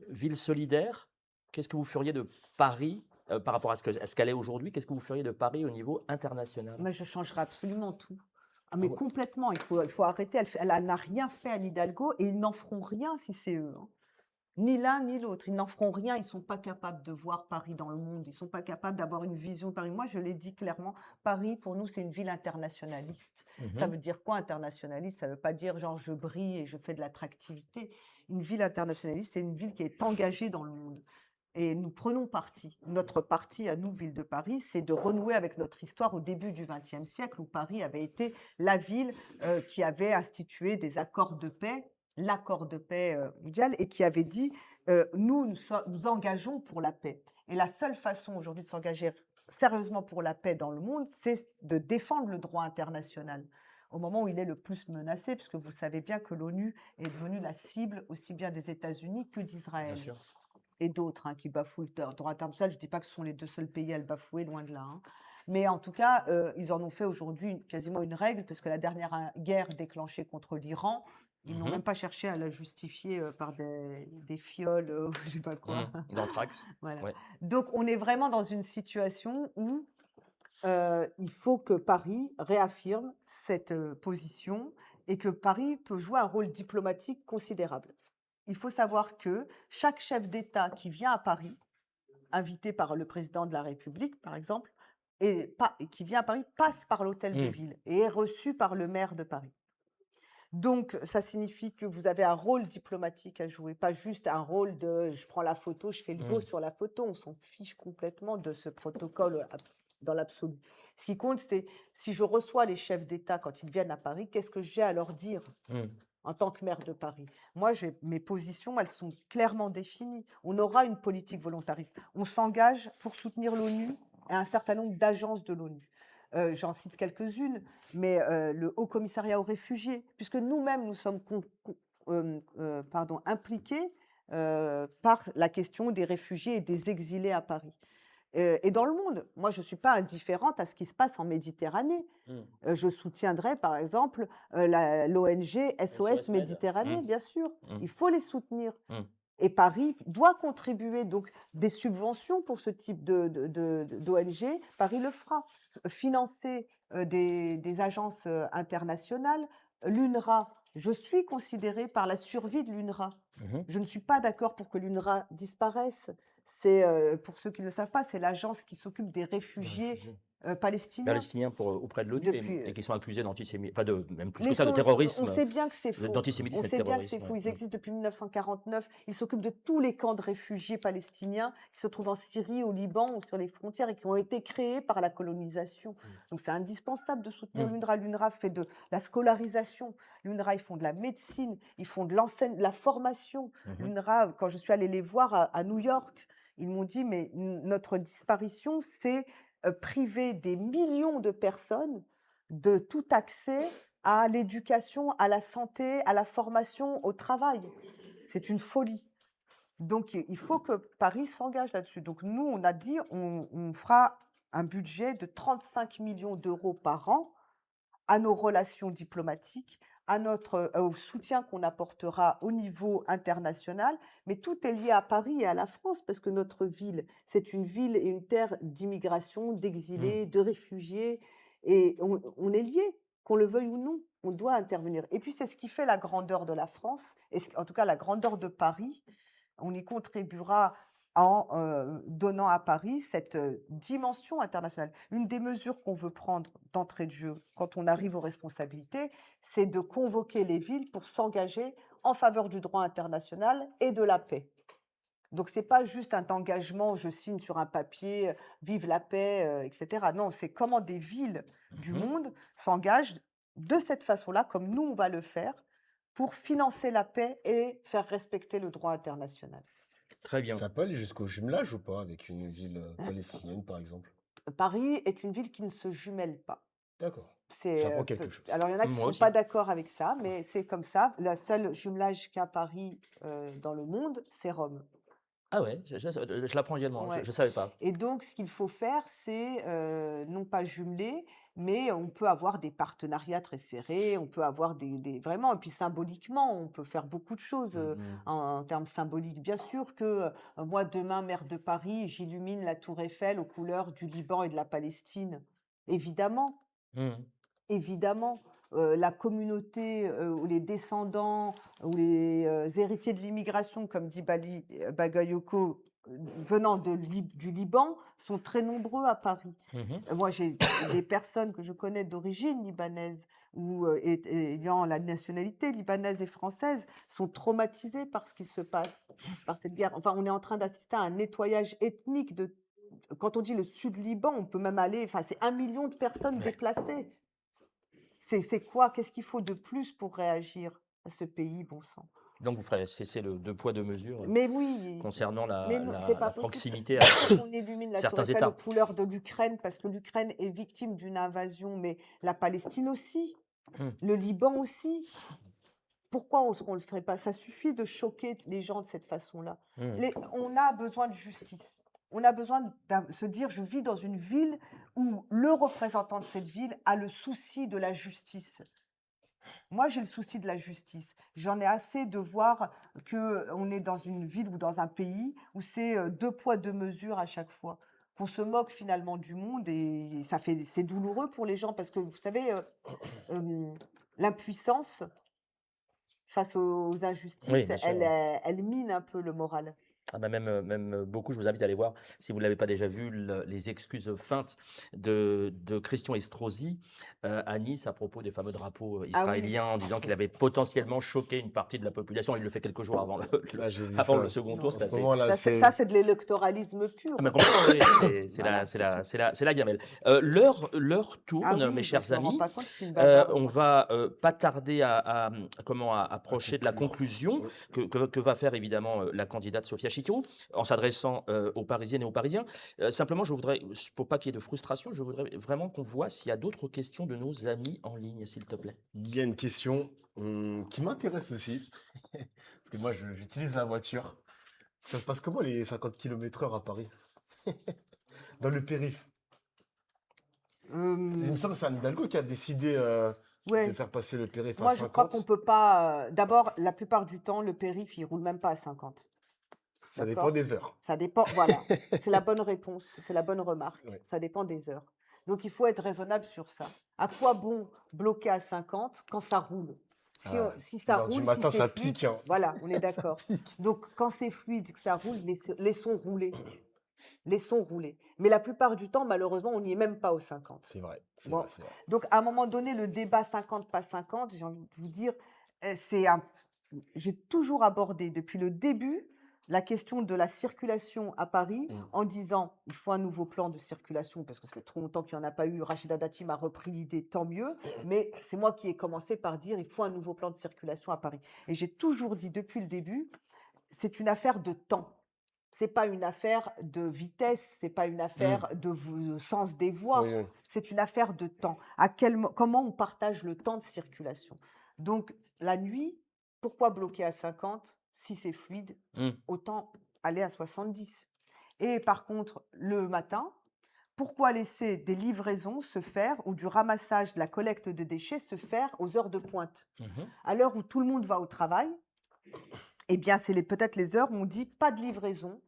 ville solidaire. Qu'est-ce que vous feriez de Paris par rapport à ce qu'elle est aujourd'hui? Qu'est-ce que vous feriez de Paris au niveau international? Mais je changerai absolument tout. Ah, Ah mais ouais. complètement, il faut arrêter. Elle n'a rien fait à Hidalgo et ils n'en feront rien si c'est eux, hein. Ni l'un ni l'autre. Ils n'en feront rien. Ils ne sont pas capables de voir Paris dans le monde. Ils ne sont pas capables d'avoir une vision de Paris. Moi, je l'ai dit clairement, Paris, pour nous, c'est une ville internationaliste. Ça Mhm. veut dire quoi, internationaliste? Ça ne veut pas dire genre je brille et je fais de l'attractivité. Une ville internationaliste, c'est une ville qui est engagée dans le monde. Et nous prenons parti. Notre parti à nous, Ville de Paris, c'est de renouer avec notre histoire au début du XXe siècle, où Paris avait été la ville qui avait institué des accords de paix, l'accord de paix mondial, et qui avait dit nous engageons pour la paix. Et la seule façon aujourd'hui de s'engager sérieusement pour la paix dans le monde, c'est de défendre le droit international au moment où il est le plus menacé, puisque vous savez bien que l'ONU est devenue la cible aussi bien des États-Unis que Bien d'Israël sûr. et d'autres qui bafouent le droit international. Je ne dis pas que ce sont les deux seuls pays à le bafouer, loin de là, hein. Mais en tout cas, ils en ont fait aujourd'hui quasiment une règle, parce que la dernière guerre déclenchée contre l'Iran, ils n'ont Mhm. même pas cherché à la justifier par des fioles, ou je ne sais pas quoi. D'anthrax. Voilà. Ouais. Donc, on est vraiment dans une situation où il faut que Paris réaffirme cette position et que Paris peut jouer un rôle diplomatique considérable. Il faut savoir que chaque chef d'État qui vient à Paris, invité par le président de la République, par exemple, et qui vient à Paris, passe par l'hôtel de Mm. ville et est reçu par le maire de Paris. Donc, ça signifie que vous avez un rôle diplomatique à jouer, pas juste un rôle de je prends la photo, je fais le beau Mm. sur la photo. On s'en fiche complètement de ce protocole dans l'absolu. Ce qui compte, c'est si je reçois les chefs d'État quand ils viennent à Paris, qu'est-ce que j'ai à leur dire Mm. en tant que maire de Paris? Moi, mes positions, elles sont clairement définies. On aura une politique volontariste. On s'engage pour soutenir l'ONU et un certain nombre d'agences de l'ONU. J'en cite quelques-unes, mais le Haut Commissariat aux réfugiés, puisque nous-mêmes, nous sommes impliqués par la question des réfugiés et des exilés à Paris. Et dans le monde, moi, je ne suis pas indifférente à ce qui se passe en Méditerranée. Mm. Je soutiendrai, par exemple, l'ONG SOS SOS Med. Méditerranée, Mm. bien sûr. Mm. Il faut les soutenir. Mm. Et Paris doit contribuer, donc des subventions pour ce type d'ONG, Paris le fera. Financer des agences internationales, l'UNRWA. Je suis considérée par la survie de l'UNRWA. Mhm. Je ne suis pas d'accord pour que l'UNRWA disparaisse. C'est, pour ceux qui ne le savent pas, c'est l'agence qui s'occupe des réfugiés palestiniens. Palestiniens auprès de l'ONU Depuis, et qui sont accusés d'antisémitisme, enfin même plus Mais que ça, de on terrorisme, sait bien que c'est faux. On d'antisémitisme et de sait bien que c'est terrorisme. faux. Ils Ouais. existent depuis 1949. Ils s'occupent de tous les camps de réfugiés palestiniens qui se trouvent en Syrie, au Liban ou sur les frontières et qui ont été créés par la colonisation. Donc c'est indispensable de soutenir Mm. l'UNRWA. L'UNRWA fait de la scolarisation. L'UNRWA, ils font de la médecine. Ils font de la formation. Mhm. L'UNRWA, quand je suis allée les voir à New York, ils m'ont dit, mais notre disparition, c'est priver des millions de personnes de tout accès à l'éducation, à la santé, à la formation, au travail. C'est une folie. Donc, il faut que Paris s'engage là-dessus. Donc, nous, on a dit, on fera un budget de 35 millions d'euros par an à nos relations diplomatiques, au soutien qu'on apportera au niveau international, mais tout est lié à Paris et à la France, parce que notre ville, c'est une ville et une terre d'immigration, d'exilés, de réfugiés, et on est liés, qu'on le veuille ou non, on doit intervenir. Et puis c'est ce qui fait la grandeur de la France, et en tout cas la grandeur de Paris. On y contribuera en donnant à Paris cette dimension internationale. Une des mesures qu'on veut prendre d'entrée de jeu quand on arrive aux responsabilités, c'est de convoquer les villes pour s'engager en faveur du droit international et de la paix. Donc, ce n'est pas juste un engagement, je signe sur un papier, vive la paix, etc. Non, c'est comment des villes du Mhm. monde s'engagent de cette façon-là, comme nous, on va le faire, pour financer la paix et faire respecter le droit international. Très bien. Ça peut aller jusqu'au jumelage ou pas avec une ville palestinienne, par exemple? Paris est une ville qui ne se jumelle pas. D'accord. C'est, J'apprends quelque chose. alors il y en a qui Moi sont aussi. pas d'accord avec ça, mais c'est comme ça. Le seul jumelage qu'a Paris, dans le monde, c'est Rome. Ah ouais, je l'apprends également, je Ouais. ne savais pas. Et donc ce qu'il faut faire, c'est, non pas jumeler, mais on peut avoir des partenariats très serrés, on peut avoir des vraiment et puis symboliquement, on peut faire beaucoup de choses, Mhm. en termes symboliques. Bien sûr que, moi demain, maire de Paris, j'illumine la tour Eiffel aux couleurs du Liban et de la Palestine. Évidemment. Mmh. Évidemment, la communauté, ou les descendants ou les, héritiers de l'immigration, comme dit Bagayoko, venant du Liban, sont très nombreux à Paris. Mmh. Moi, j'ai des personnes que je connais d'origine libanaise ou, ayant la nationalité libanaise et française, sont traumatisées par ce qui se passe, par cette guerre. Enfin, on est en train d'assister à un nettoyage ethnique de quand on dit le sud Liban, on peut même aller enfin, c'est 1 million de personnes Ouais. déplacées. C'est quoi? Qu'est-ce qu'il faut de plus pour réagir à ce pays, bon sang? Donc vous ferez cesser le 2 poids 2 mesures, Mais oui, concernant mais la non, c'est la pas la possible. proximité Bien avec sûr qu'on illumine la tour certains Eiffel aux États. couleurs de l'Ukraine, parce que l'Ukraine est victime d'une invasion, mais la Palestine aussi, Mmh. le Liban aussi. Pourquoi on le ferait pas? Ça suffit de choquer les gens de cette façon-là. Mmh. On a besoin de justice. On a besoin de se dire, je vis dans une ville où le représentant de cette ville a le souci de la justice. Moi, j'ai le souci de la justice. J'en ai assez de voir que on est dans une ville ou dans un pays où c'est 2 poids 2 mesures à chaque fois. Qu'on se moque finalement du monde et c'est douloureux pour les gens parce que vous savez, l'impuissance face aux Oui, injustices, bien sûr, elle, ouais. elle mine un peu le moral. Ah bah même beaucoup, je vous invite à aller voir, si vous ne l'avez pas déjà vu, les excuses feintes de Christian Estrosi à Nice à propos des fameux drapeaux Ah oui, israéliens en disant qu'il avait potentiellement choqué une partie de la population. Il le fait quelques jours avant Ah, j'ai vu avant le ça. second tour. non, En C'est ce assez. moment-là, ça c'est de l'électoralisme Ah pur. mais complètement, oui, c'est Voilà, c'est tout. la gamelle. L'heure Ah tourne, mes oui, bah, chers je me rends amis. pas compte, je suis une bavarde. On va pas tarder à à approcher de la conclure. conclusion Oui. que va faire évidemment la candidate Sophia Chikirou en s'adressant aux Parisiennes et aux Parisiens. Simplement, je voudrais, pour pas qu'il y ait de frustration, je voudrais vraiment qu'on voit s'il y a d'autres questions de nos amis en ligne, s'il te plaît. Il y a une question qui m'intéresse aussi, parce que moi, j'utilise la voiture. Ça se passe comment les 50 km/h à Paris? Dans le périph'? Il me semble que c'est Anne Hidalgo qui a décidé de Ouais. faire passer le périph' à Moi, je crois qu'on 50. peut pas. D'abord, la plupart du temps, le périph', il roule même pas à 50. Ça dépend D'accord? des heures. Ça dépend. Voilà. C'est la bonne réponse. C'est la bonne remarque. Ouais. Ça dépend des heures. Donc, il faut être raisonnable sur ça. À quoi bon bloquer à 50 quand ça roule? Ah, Si une ça heure du roule, si matin, c'est ça fluide, pique, hein. voilà, on est Ça d'accord. pique. Donc, quand c'est fluide, que ça roule, laissons rouler. Laissons rouler. Mais la plupart du temps, malheureusement, on n'y est même pas aux 50. C'est vrai, c'est Bon, vrai, c'est vrai. donc à un moment donné, le débat 50, pas 50, j'ai envie de vous dire, j'ai toujours abordé depuis le début la question de la circulation à Paris Mm. en disant il faut un nouveau plan de circulation parce que ça fait trop longtemps qu'il n'y en a pas eu. Rachida Dati m'a repris l'idée, tant mieux. Mais c'est moi qui ai commencé par dire il faut un nouveau plan de circulation à Paris. Et j'ai toujours dit depuis le début, c'est une affaire de temps. C'est pas une affaire de vitesse, c'est pas une Mmh. affaire de sens des voies. Oui, oui. C'est une affaire de temps. Comment on partage le temps de circulation? Donc, la nuit, pourquoi bloquer à 50 si c'est fluide? Mmh. Autant aller à 70. Et par contre, le matin, pourquoi laisser des livraisons se faire ou du ramassage, de la collecte de déchets se faire aux heures de pointe? Mmh. À l'heure où tout le monde va au travail, eh bien, c'est peut-être les heures où on dit pas de livraison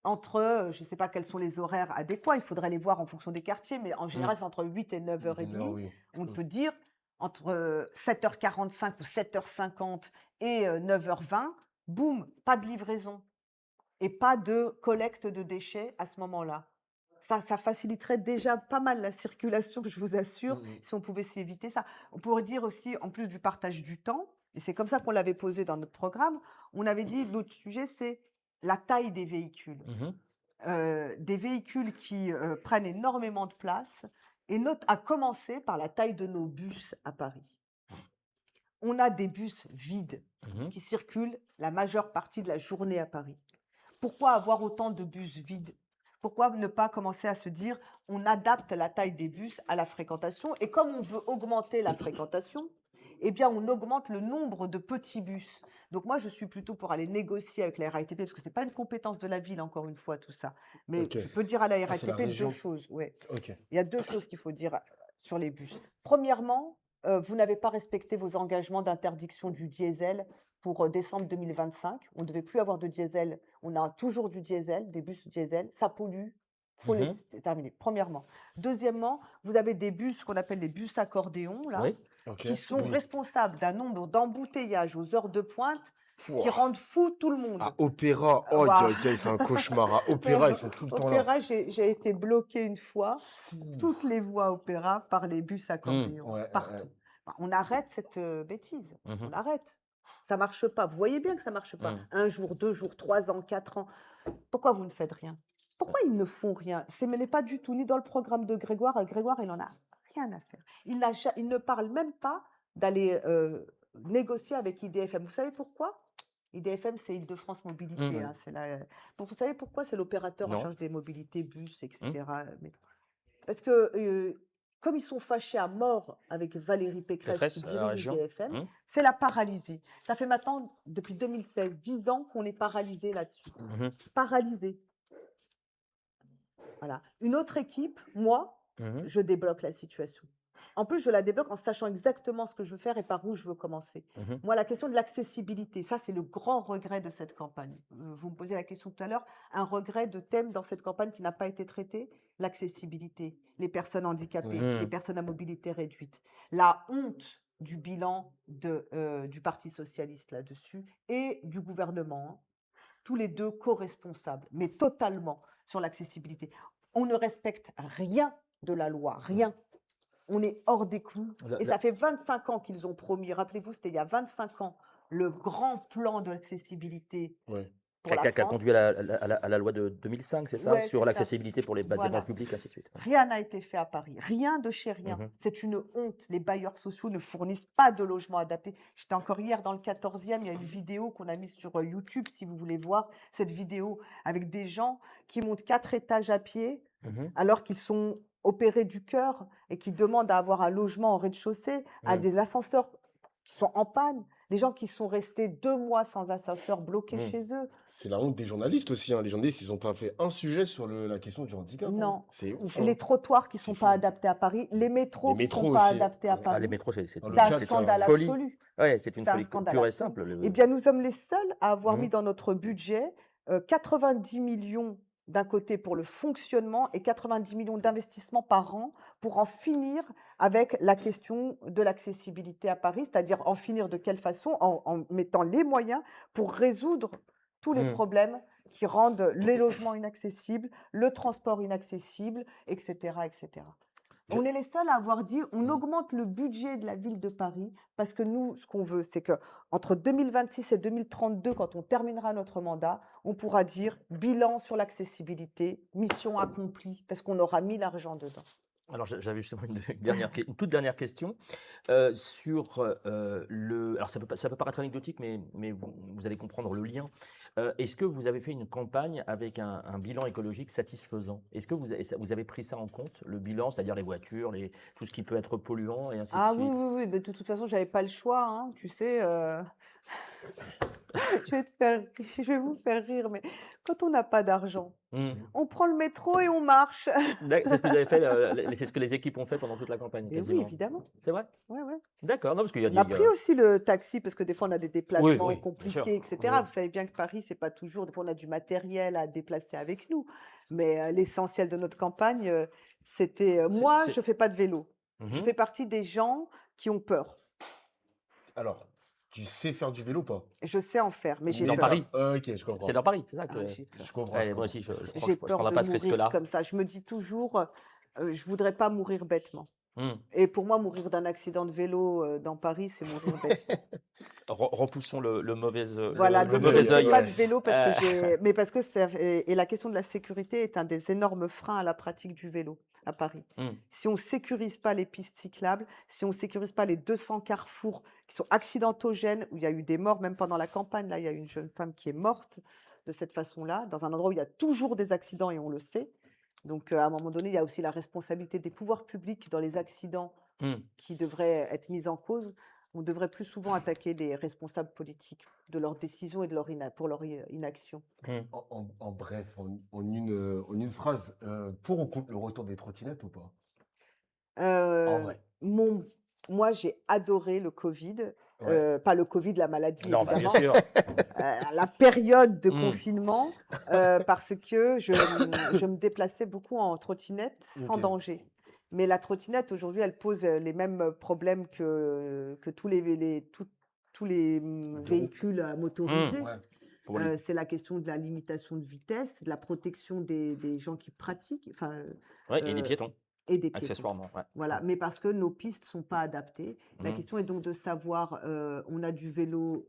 entre, je ne sais pas quels sont les horaires adéquats, il faudrait les voir en fonction des quartiers, mais en Mmh. général, c'est entre 8 et 9h30. 1 heure, oui. On Mm. peut dire entre 7h45 ou 7h50 et 9h20, boum, pas de livraison et pas de collecte de déchets à ce moment-là. Ça faciliterait déjà pas mal la circulation, je vous assure, Mm, mm. si on pouvait s'éviter ça. On pourrait dire aussi, en plus du partage du temps, et c'est comme ça qu'on l'avait posé dans notre programme, on avait dit l'autre sujet, c'est la taille des véhicules. Mmh. Des véhicules qui prennent énormément de place à commencer par la taille de nos bus à Paris. On a des bus vides Mhm. qui circulent la majeure partie de la journée à Paris. Pourquoi avoir autant de bus vides? Pourquoi ne pas commencer à se dire, on adapte la taille des bus à la fréquentation et comme on veut augmenter la fréquentation, eh bien, on augmente le nombre de petits bus. Donc moi, je suis plutôt pour aller négocier avec la RATP parce que c'est pas une compétence de la ville, encore une fois, tout ça. Mais Ok. je peux dire à la Ah, c'est la RATP deux région. choses. Ouais. Ok. Il y a deux choses qu'il faut dire sur les bus. Premièrement, vous n'avez pas respecté vos engagements d'interdiction du diesel pour décembre 2025. On ne devait plus avoir de diesel. On a toujours du diesel, des bus diesel. Ça pollue. Il faut les Mhm. terminer, premièrement. Deuxièmement, vous avez des bus qu'on appelle les bus accordéons, là, Oui. Ok. qui sont Oui. responsables d'un nombre d'embouteillages aux heures de pointe qui Pouah. rendent fou tout le monde. À Opéra, oh, Waouh. c'est un cauchemar. À Ouais, Opéra, ils sont tout le temps là. Opéra, j'ai été bloquée une fois, Ouh. toutes les voies Opéra par les bus Mhm. accordéons, Ouais, partout. Bah, on arrête cette bêtise, on Mhm. arrête. Ça marche pas. Vous voyez bien que ça marche pas. Mhm. 1 jour, 2 jours, 3 ans, 4 ans. Pourquoi vous ne faites rien? Pourquoi ils ne font rien? Ce n'est pas du tout ni dans le programme de Grégoire. Grégoire, il en a rien à faire. Il ne parle même pas d'aller négocier avec IDFM. Vous savez pourquoi? IDFM, c'est Île-de-France Mobilité. Mhm. Hein, vous savez pourquoi? C'est l'opérateur en Non. charge des mobilités, bus, Mhm. etc. métro. Parce que comme ils sont fâchés à mort avec Valérie Pécresse qui Pécresse, la dirige région. IDFM, Mhm. c'est la paralysie. Ça fait maintenant, depuis 2016, 10 ans qu'on est paralysé là-dessus. Mhm. Paralysé. Voilà. Une autre équipe, moi, Mhm. je débloque la situation. En plus, je la débloque en sachant exactement ce que je veux faire et par où je veux commencer. Mhm. Moi, la question de l'accessibilité, ça, c'est le grand regret de cette campagne. Vous me posiez la question tout à l'heure, un regret de thème dans cette campagne qui n'a pas été traité, l'accessibilité, les personnes handicapées, Ouais. les Mhm. personnes à mobilité réduite. La honte du bilan du Parti socialiste là-dessus et du gouvernement, hein. Tous les deux co-responsables, mais totalement sur l'accessibilité. On ne respecte rien de la loi, rien. On est hors des clous. La- Et la- ça fait 25 ans qu'ils ont promis, rappelez-vous, c'était il y a 25 ans, le grand plan de l'accessibilité Ouais. pour la Qui a France. conduit à la loi de 2005, c'est ça, Ouais, c'est sur ça. l'accessibilité pour les bâtiments Voilà. publics, ainsi de suite. Rien n'a été fait à Paris. Rien de chez rien. Mhm. C'est une honte. Les bailleurs sociaux ne fournissent pas de logements adaptés. J'étais encore hier dans le 14e. Il y a une vidéo qu'on a mise sur YouTube, si vous voulez voir cette vidéo, avec des gens qui montent 4 étages à pied Mhm. alors qu'ils sont opérés du cœur et qui demandent à avoir un logement au rez-de-chaussée, à Ouais. des ascenseurs qui sont en panne, des gens qui sont restés 2 mois sans ascenseur bloqués Mhm. chez eux. C'est la honte des journalistes aussi. Hein. Les journalistes, ils ont pas fait un sujet sur la question du handicap. Hein. Non. C'est ouf. Les Hein. trottoirs qui ne C'est sont fou. pas adaptés à Paris, les Les métros qui ne sont métros pas aussi. adaptés à Ouais. Ah, les Paris. métros, c'est Dans le C'est un chat, c'est scandale un... folie. absolu. Ouais, c'est une C'est un folie scandale pure et absolu. simple. Eh bien, nous sommes les seuls à avoir mis Mhm. dans notre budget 90 millions d'un côté pour le fonctionnement et 90 millions d'investissements par an pour en finir avec la question de l'accessibilité à Paris, c'est-à-dire en finir de quelle façon? En mettant les moyens pour résoudre tous les Mhm. problèmes qui rendent les logements inaccessibles, le transport inaccessible, etc., etc. Je- On est les seuls à avoir dit on augmente le budget de la ville de Paris parce que nous, ce qu'on veut, c'est que entre 2026 et 2032, quand on terminera notre mandat, on pourra dire bilan sur l'accessibilité, mission accomplie, parce qu'on aura mis l'argent dedans. Alors, j'avais justement une toute dernière question sur le. Alors, ça peut paraître anecdotique, mais vous allez comprendre le lien. Est-ce que vous avez fait une campagne avec un bilan écologique satisfaisant? Est-ce que vous avez pris ça en compte, le bilan, c'est-à-dire les voitures, tout ce qui peut être polluant et ainsi de Ah oui, suite? oui, oui, mais de toute façon, j'avais pas le choix, hein, tu sais. Je vais vous faire rire, mais quand on n'a pas d'argent, Mhm. on prend le métro et on marche. C'est ce que vous avez fait, c'est ce que les équipes ont fait pendant toute la campagne, Et oui, quasiment. évidemment. C'est vrai? Ouais, ouais. D'accord, non, parce qu'il y a On a des. pris aussi le taxi parce que des fois on a des déplacements Oui, bien sûr. compliqués, etc. Oui. Vous savez bien que Paris, c'est pas toujours. Des fois on a du matériel à déplacer avec nous. Mais l'essentiel de notre campagne, c'était. Moi, c'est- je fais pas de vélo. Je Mhm. fais partie des gens qui ont peur. Alors, tu sais faire du vélo ou pas? Je sais en faire, mais j'ai Dans peur. Paris. Ok, je C'est comprends. dans Paris, c'est ça que. Ah, j'ai peur. Je comprends. Ouais, je moi comprends. aussi, je crois J'ai que je peur prendrai de pas ce mourir risque-là. comme ça. Je me dis toujours, je voudrais pas mourir bêtement. Mmh. Et pour moi, mourir d'un accident de vélo dans Paris, c'est mourir bêtement. Repoussons le Voilà, le ne me mauvais dites œil. pas de vélo parce que Euh, mais parce que et la question de la sécurité est un des énormes freins à la pratique du vélo à Paris. mmh. Si on sécurise pas les pistes cyclables, si on sécurise pas les 200 carrefours qui sont accidentogènes, où il y a eu des morts, même pendant la campagne, là, il y a une jeune femme qui est morte de cette façon-là, dans un endroit où il y a toujours des accidents et on le sait. Donc, à un moment donné, il y a aussi la responsabilité des pouvoirs publics dans les accidents Mmh. qui devraient être mise en cause. On devrait plus souvent attaquer les responsables politiques de leurs décisions et de pour leur inaction. Mmh. En bref, en une phrase, pour ou contre le retour des trottinettes ou pas? En Euh, vrai. mon, Moi, j'ai adoré le Covid. Ouais. Pas le Covid, la maladie, Non, bah bien évidemment. sûr. La période de Mmh. confinement, parce que je me déplaçais beaucoup en trottinette sans Ok. danger. Mais la trottinette, aujourd'hui, elle pose les mêmes problèmes que tous les Deux roues. véhicules Mmh. motorisés. Ouais. Pour les... C'est la question de la limitation de vitesse, de la protection des gens qui pratiquent, enfin, Ouais, et des euh, piétons, et des piétons. accessoirement. Ouais. Voilà, mais parce que nos pistes sont pas adaptées. La Mmh. question est donc de savoir, on a du vélo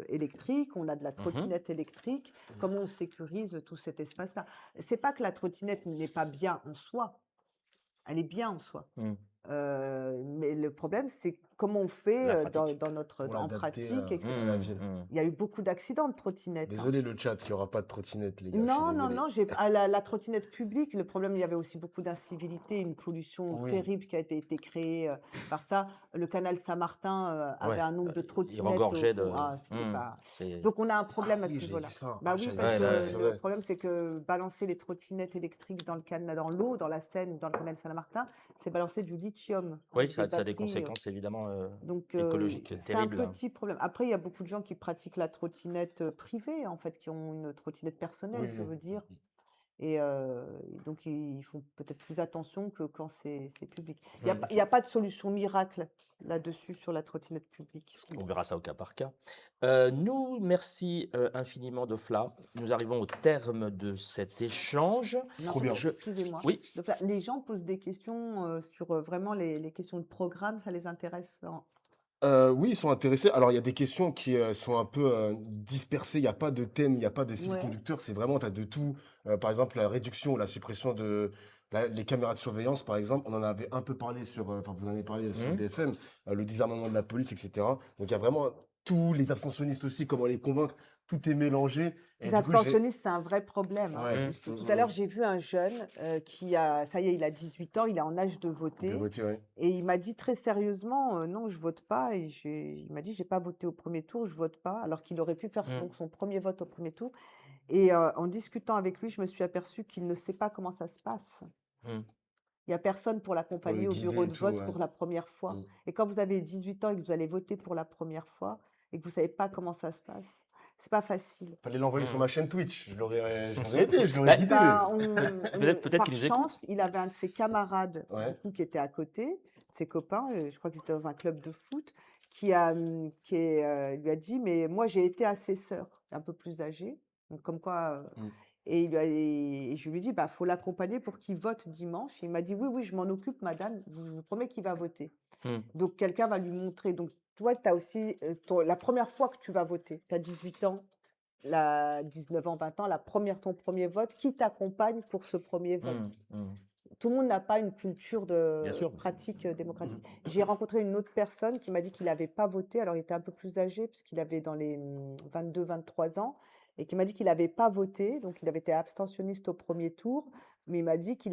électrique, on a de la Mhm. trottinette électrique, comment on sécurise tout cet espace-là? C'est pas que la trottinette n'est pas bien en soi, elle est bien en soi. Mmh. Mais le problème, c'est comment on fait La pratique. Pour en l'adapter pratique, etc. à la ville. Mmh. Il y a eu beaucoup d'accidents de trottinette, hein. Désolé le chat, il n'y aura pas de trottinette, les gars. Je suis Non, non, désolé. non, la trottinette publique, le problème, il y avait aussi beaucoup d'incivilité, une pollution Oui. terrible qui a été créée par ça. Le canal Saint-Martin avait Ouais. un nombre de Il trottinettes au regorgeait fond. de... Ah, c'était Mmh. pas. C'est... Donc on a un problème à ce Oui, j'avais niveau-là. vu ça. Bah Ah, oui, j'avais parce vu Ouais, ça, là, que c'est le vrai. problème, c'est que balancer les trottinettes électriques dans l'eau, dans la Seine ou dans le canal Saint-Martin, c'est balancer du lithium oui, avec ça, des ça a des batteries. conséquences évidemment Donc, écologiques c'est un terribles. petit problème. Après, il y a beaucoup de gens qui pratiquent la trottinette privée, en fait, qui ont une trottinette personnelle, Oui, je veux oui. dire. Et donc, ils font peut-être plus attention que quand c'est public. Il Mmh. n'y a pas de solution miracle là-dessus sur la trottinette publique. On verra ça au cas par cas. Nous, merci infiniment Dofla. Nous arrivons au terme de cet échange. Non, Trop bien. excusez-moi. Oui, Donc là, les gens posent des questions sur vraiment les questions de programme, ça les intéresse. Oui, ils sont intéressés. Alors, il y a des questions qui sont un peu dispersées. Il n'y a pas de thème, il n'y a pas de fil Ouais. conducteur. C'est vraiment, tu as de tout. Par exemple, la réduction ou la suppression de les caméras de surveillance, par exemple. On en avait un peu parlé enfin, vous en avez parlé sur Mmh. BFM, le désarmement de la police, etc. Donc, il y a vraiment tous les abstentionnistes aussi, comment les convaincre. Tout est mélangé. Et Les du coup, j'ai. abstentionnistes, c'est un vrai problème, hein. Ouais. Mmh. Tout à l'heure, j'ai vu un jeune ça y est, il a 18 ans, il est en âge de De voter. voter, ouais. Et il m'a dit très sérieusement, non, je vote pas. Et il m'a dit, j'ai pas voté au premier tour, je vote pas. Alors qu'il aurait pu faire Mmh. donc son premier vote au premier tour. Et en discutant avec lui, je me suis aperçue qu'il ne sait pas comment ça se passe. Mmh. Il y a personne pour l'accompagner au guider bureau et de tout, vote ouais. pour la première fois. Mm. Et quand vous avez 18 ans et que vous allez voter pour la première fois et que vous savez pas comment ça se passe, c'est pas facile. Fallait l'envoyer sur Mm. ma chaîne Twitch. Je l'aurais aidé, je l'aurais Bah, guidé. Bah, Peut-être par qu'il nous chance, écoute. il avait un de ses camarades Ouais. du coup, qui était à côté, de ses copains, je crois qu'ils étaient dans un club de foot, lui a dit, mais moi j'ai été assesseur, un peu plus âgé, donc comme quoi, Mm. et je lui ai dit, bah faut l'accompagner pour qu'il vote dimanche. Et il m'a dit, oui, oui, je m'en occupe, madame, je vous promets qu'il va voter. Mmh. Donc quelqu'un va lui montrer. Donc toi, tu as aussi la première fois que tu vas voter, tu as 18 ans. 19 ans, 20 ans, ton premier vote, qui t'accompagne pour ce premier vote? Mmh. Mmh. Tout le monde n'a pas une culture Bien de sûr. pratique démocratique. J'ai rencontré une autre personne qui m'a dit qu'il n'avait pas voté, alors il était un peu plus âgé, puisqu'il avait dans les 22, 23 ans, et qui m'a dit qu'il n'avait pas voté, donc il avait été abstentionniste au premier tour, mais il m'a dit il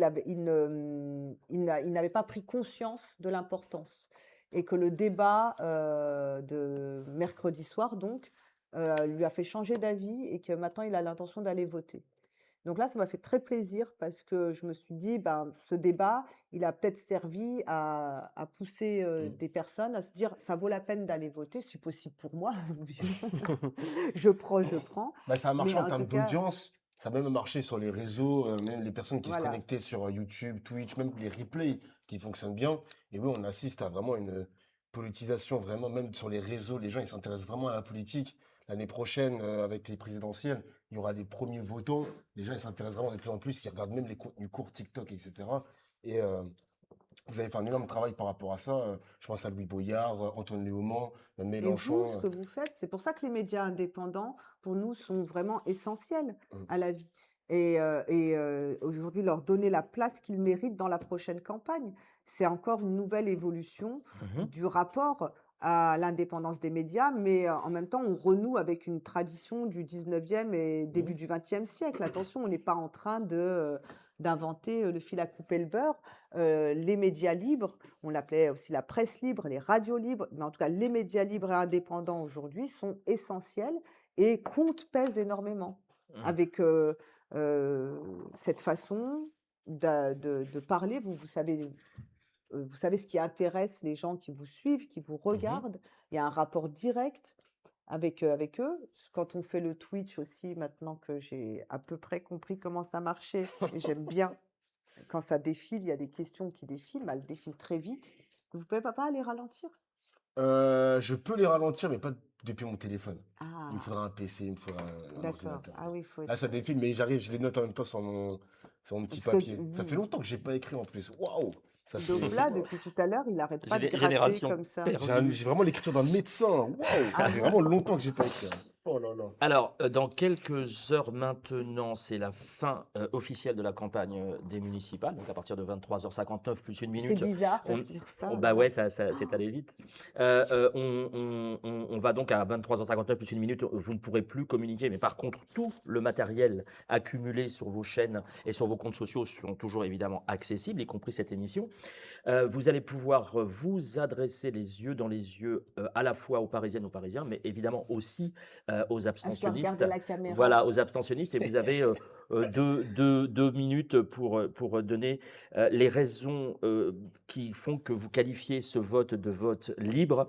n'avait pas pris conscience de l'importance, et que le débat de mercredi soir, donc, lui a fait changer d'avis, et que maintenant il a l'intention d'aller voter. Donc là, ça m'a fait très plaisir parce que je me suis dit, ben, ce débat, il a peut-être servi à pousser des personnes à se dire, ça vaut la peine d'aller voter, si possible pour moi. Je prends. Bah, ça a marché Mais en en termes tout cas, d'audience. Ça a même marché sur les réseaux, même les personnes qui se voilà. connectaient sur YouTube, Twitch, même les replays qui fonctionnent bien. Et oui, on assiste à vraiment une politisation, vraiment, même sur les réseaux, les gens ils s'intéressent vraiment à la politique. L'année prochaine, avec les présidentielles, il y aura les premiers votants. Les gens ils s'intéressent vraiment de plus en plus, ils regardent même les contenus courts TikTok, etc. Et vous avez fait un énorme travail par rapport à ça. Je pense à Louis Boyard, Antoine Léaumont, Et vous, Mélenchon. ce que vous faites, c'est pour ça que les médias indépendants, pour nous, sont vraiment essentiels Mm. à la vie. Aujourd'hui, leur donner la place qu'ils méritent dans la prochaine campagne, c'est encore une nouvelle évolution Mhm. du rapport à l'indépendance des médias, mais en même temps, on renoue avec une tradition du 19e et début Mhm. du 20e siècle. Attention, on n'est pas en train d'inventer le fil à couper le beurre. Les médias libres, on l'appelait aussi la presse libre, les radios libres, mais en tout cas, les médias libres et indépendants aujourd'hui sont essentiels et comptent, pèsent énormément Mhm. avec cette façon de parler. Vous savez, vous savez ce qui intéresse les gens qui vous suivent, qui vous Mhm. regardent. Il y a un rapport direct avec eux. Quand on fait le Twitch aussi, maintenant que j'ai à peu près compris comment ça marchait, et j'aime bien quand ça défile, il y a des questions qui défilent, mais elles défilent très vite. Vous pouvez pas les ralentir? Je peux les ralentir, mais pas depuis mon téléphone. Il me Ah, faudra un PC, il me faudra un d'accord. ordinateur, Ah quoi. oui, il faut Là, ça être. défile, mais j'arrive, je les note en même temps sur mon petit Parce que papier. Ça fait vous, longtemps que j'ai pas écrit en plus. Waouh! Ça fait. Dobla, depuis tout à l'heure, il n'arrête pas de gratter Génération comme ça. perdue. J'ai vraiment l'écriture d'un médecin. Waouh! Ah Ça fait bon? vraiment longtemps que j'ai pas écrit, hein. Oh là là. Alors, dans quelques heures maintenant, c'est la fin officielle de la campagne des municipales. Donc, à partir de 23h59 plus une C'est minute, bizarre de on... se dire ça. Bah ouais, ça c'est allé vite. On va donc à 23h59 plus une minute. Vous ne pourrez plus communiquer, mais par contre, tout le matériel accumulé sur vos chaînes et sur vos comptes sociaux sont toujours évidemment accessibles, y compris cette émission. Vous allez pouvoir vous adresser les yeux dans les yeux à la fois aux Parisiennes, aux Parisiens, mais évidemment aussi aux Ah, je dois abstentionnistes. regarder la caméra. Voilà, aux abstentionnistes. Et vous avez 2 minutes pour donner les raisons qui font que vous qualifiez ce vote de vote libre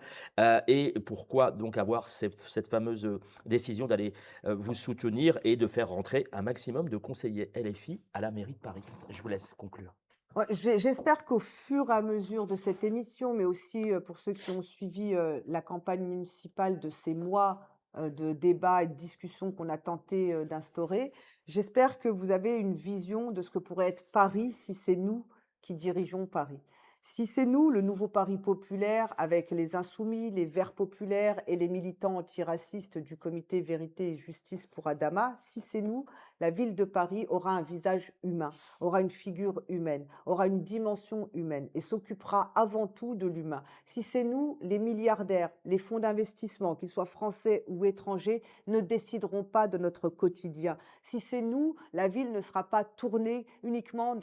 et pourquoi donc avoir cette fameuse décision d'aller vous soutenir et de faire rentrer un maximum de conseillers LFI à la mairie de Paris. Je vous laisse conclure. Ouais, j'espère qu'au fur et à mesure de cette émission, mais aussi pour ceux qui ont suivi la campagne municipale de ces mois de débats et de discussions qu'on a tenté d'instaurer, j'espère que vous avez une vision de ce que pourrait être Paris si c'est nous qui dirigeons Paris. Si c'est nous, le nouveau Paris populaire, avec les insoumis, les Verts populaires et les militants antiracistes du comité Vérité et Justice pour Adama, si c'est nous, la ville de Paris aura un visage humain, aura une figure humaine, aura une dimension humaine et s'occupera avant tout de l'humain. Si c'est nous, les milliardaires, les fonds d'investissement, qu'ils soient français ou étrangers, ne décideront pas de notre quotidien. Si c'est nous, la ville ne sera pas tournée uniquement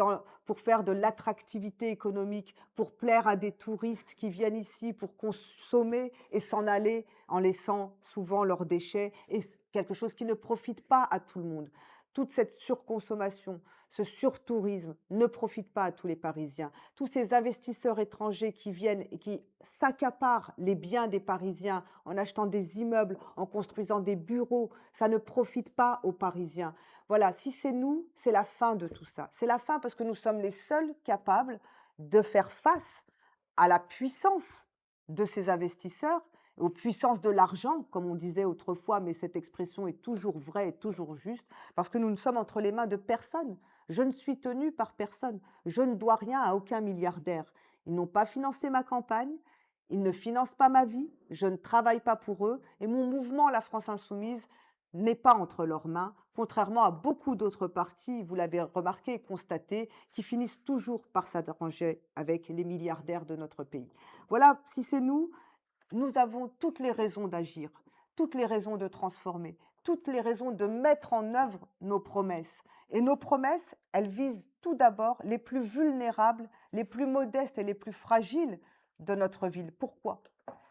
pour faire de l'attractivité économique, pour plaire à des touristes qui viennent ici pour consommer et s'en aller en laissant souvent leurs déchets, et quelque chose qui ne profite pas à tout le monde. Toute cette surconsommation, ce surtourisme ne profite pas à tous les Parisiens. Tous ces investisseurs étrangers qui viennent et qui s'accaparent les biens des Parisiens en achetant des immeubles, en construisant des bureaux, ça ne profite pas aux Parisiens. Voilà, si c'est nous, c'est la fin de tout ça. C'est la fin parce que nous sommes les seuls capables de faire face à la puissance de ces investisseurs, aux puissances de l'argent, comme on disait autrefois, mais cette expression est toujours vraie et toujours juste, parce que nous ne sommes entre les mains de personne. Je ne suis tenue par personne. Je ne dois rien à aucun milliardaire. Ils n'ont pas financé ma campagne, ils ne financent pas ma vie, je ne travaille pas pour eux, et mon mouvement, la France Insoumise, n'est pas entre leurs mains, contrairement à beaucoup d'autres partis, vous l'avez remarqué et constaté, qui finissent toujours par s'arranger avec les milliardaires de notre pays. Voilà, si c'est nous, nous avons toutes les raisons d'agir, toutes les raisons de transformer, toutes les raisons de mettre en œuvre nos promesses. Et nos promesses, elles visent tout d'abord les plus vulnérables, les plus modestes et les plus fragiles de notre ville. Pourquoi ?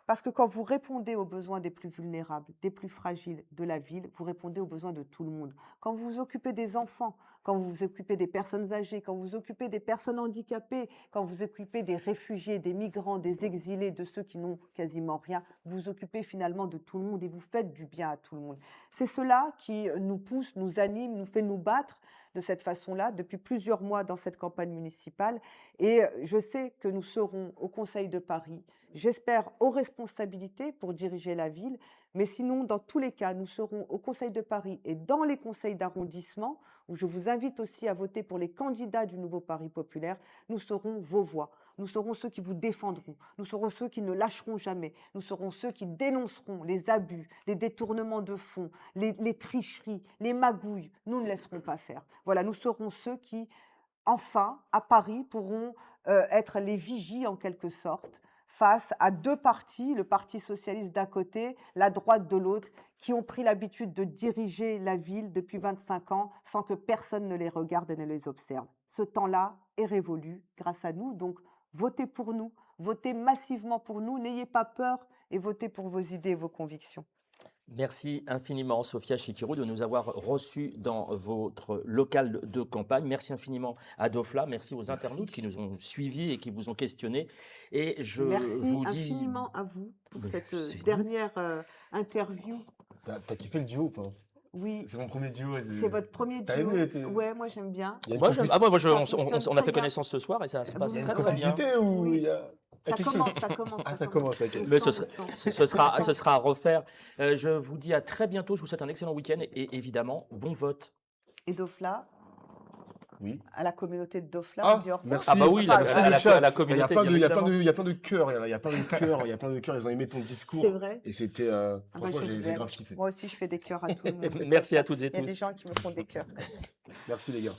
Parce que quand vous répondez aux besoins des plus vulnérables, des plus fragiles de la ville, vous répondez aux besoins de tout le monde. Quand vous vous occupez des enfants, quand vous vous occupez des personnes âgées, quand vous vous occupez des personnes handicapées, quand vous vous occupez des réfugiés, des migrants, des exilés, de ceux qui n'ont quasiment rien, vous vous occupez finalement de tout le monde et vous faites du bien à tout le monde. C'est cela qui nous pousse, nous anime, nous fait nous battre de cette façon-là depuis plusieurs mois dans cette campagne municipale. Et je sais que nous serons au Conseil de Paris, j'espère aux responsabilités pour diriger la ville, mais sinon, dans tous les cas, nous serons au Conseil de Paris et dans les conseils d'arrondissement, où je vous invite aussi à voter pour les candidats du nouveau Paris populaire, nous serons vos voix. Nous serons ceux qui vous défendront. Nous serons ceux qui ne lâcheront jamais. Nous serons ceux qui dénonceront les abus, les détournements de fonds, les tricheries, les magouilles. Nous ne laisserons pas faire. Voilà, nous serons ceux qui, enfin, à Paris, pourront être les vigies en quelque sorte face à deux partis, le Parti socialiste d'un côté, la droite de l'autre, qui ont pris l'habitude de diriger la ville depuis 25 ans sans que personne ne les regarde et ne les observe. Ce temps-là est révolu grâce à nous, donc votez pour nous, votez massivement pour nous, n'ayez pas peur et votez pour vos idées et vos convictions. Merci infiniment, Sophia Chikirou, de nous avoir reçus dans votre local de campagne. Merci infiniment à Dofla. Merci aux internautes qui nous ont suivis et qui vous ont questionnés. Et je Merci vous dis... infiniment à vous pour Mais cette c'est nous. dernière interview. T'as kiffé le duo ou pas? Oui, C'est mon premier duo. c'est votre premier T'as duo. aimé, Ouais, moi j'aime bien. Il y a une Moi, complici- on fonctionne a très fait bien. connaissance ce soir et ça se Ah, passe il y a une très très bien. complicité ou Oui. il y a... Ça quelque commence, chose ça commence. Ah, ça commence, ok. Mais ce sent, sera, on sent. ce sera à refaire. Je vous dis à très bientôt. Je vous souhaite un excellent week-end et évidemment, bon vote. Et Dofla, Oui. à la communauté de Dofla, Ah, on dit au revoir. merci. Ah bah oui, Enfin, Merci à le la chat. communauté, Il y a plein de, bien il y a plein évidemment. de, il y a plein de cœurs. Il y a plein de cœurs. Il y a plein de cœurs. Ils ont aimé ton discours. C'est vrai. Et c'était, Ah bah, franchement, je vous j'ai aime. grave kiffé. Moi aussi, je fais des cœurs à tout le monde. Merci à toutes et Il y a des tous. gens qui me font des cœurs. Merci les gars.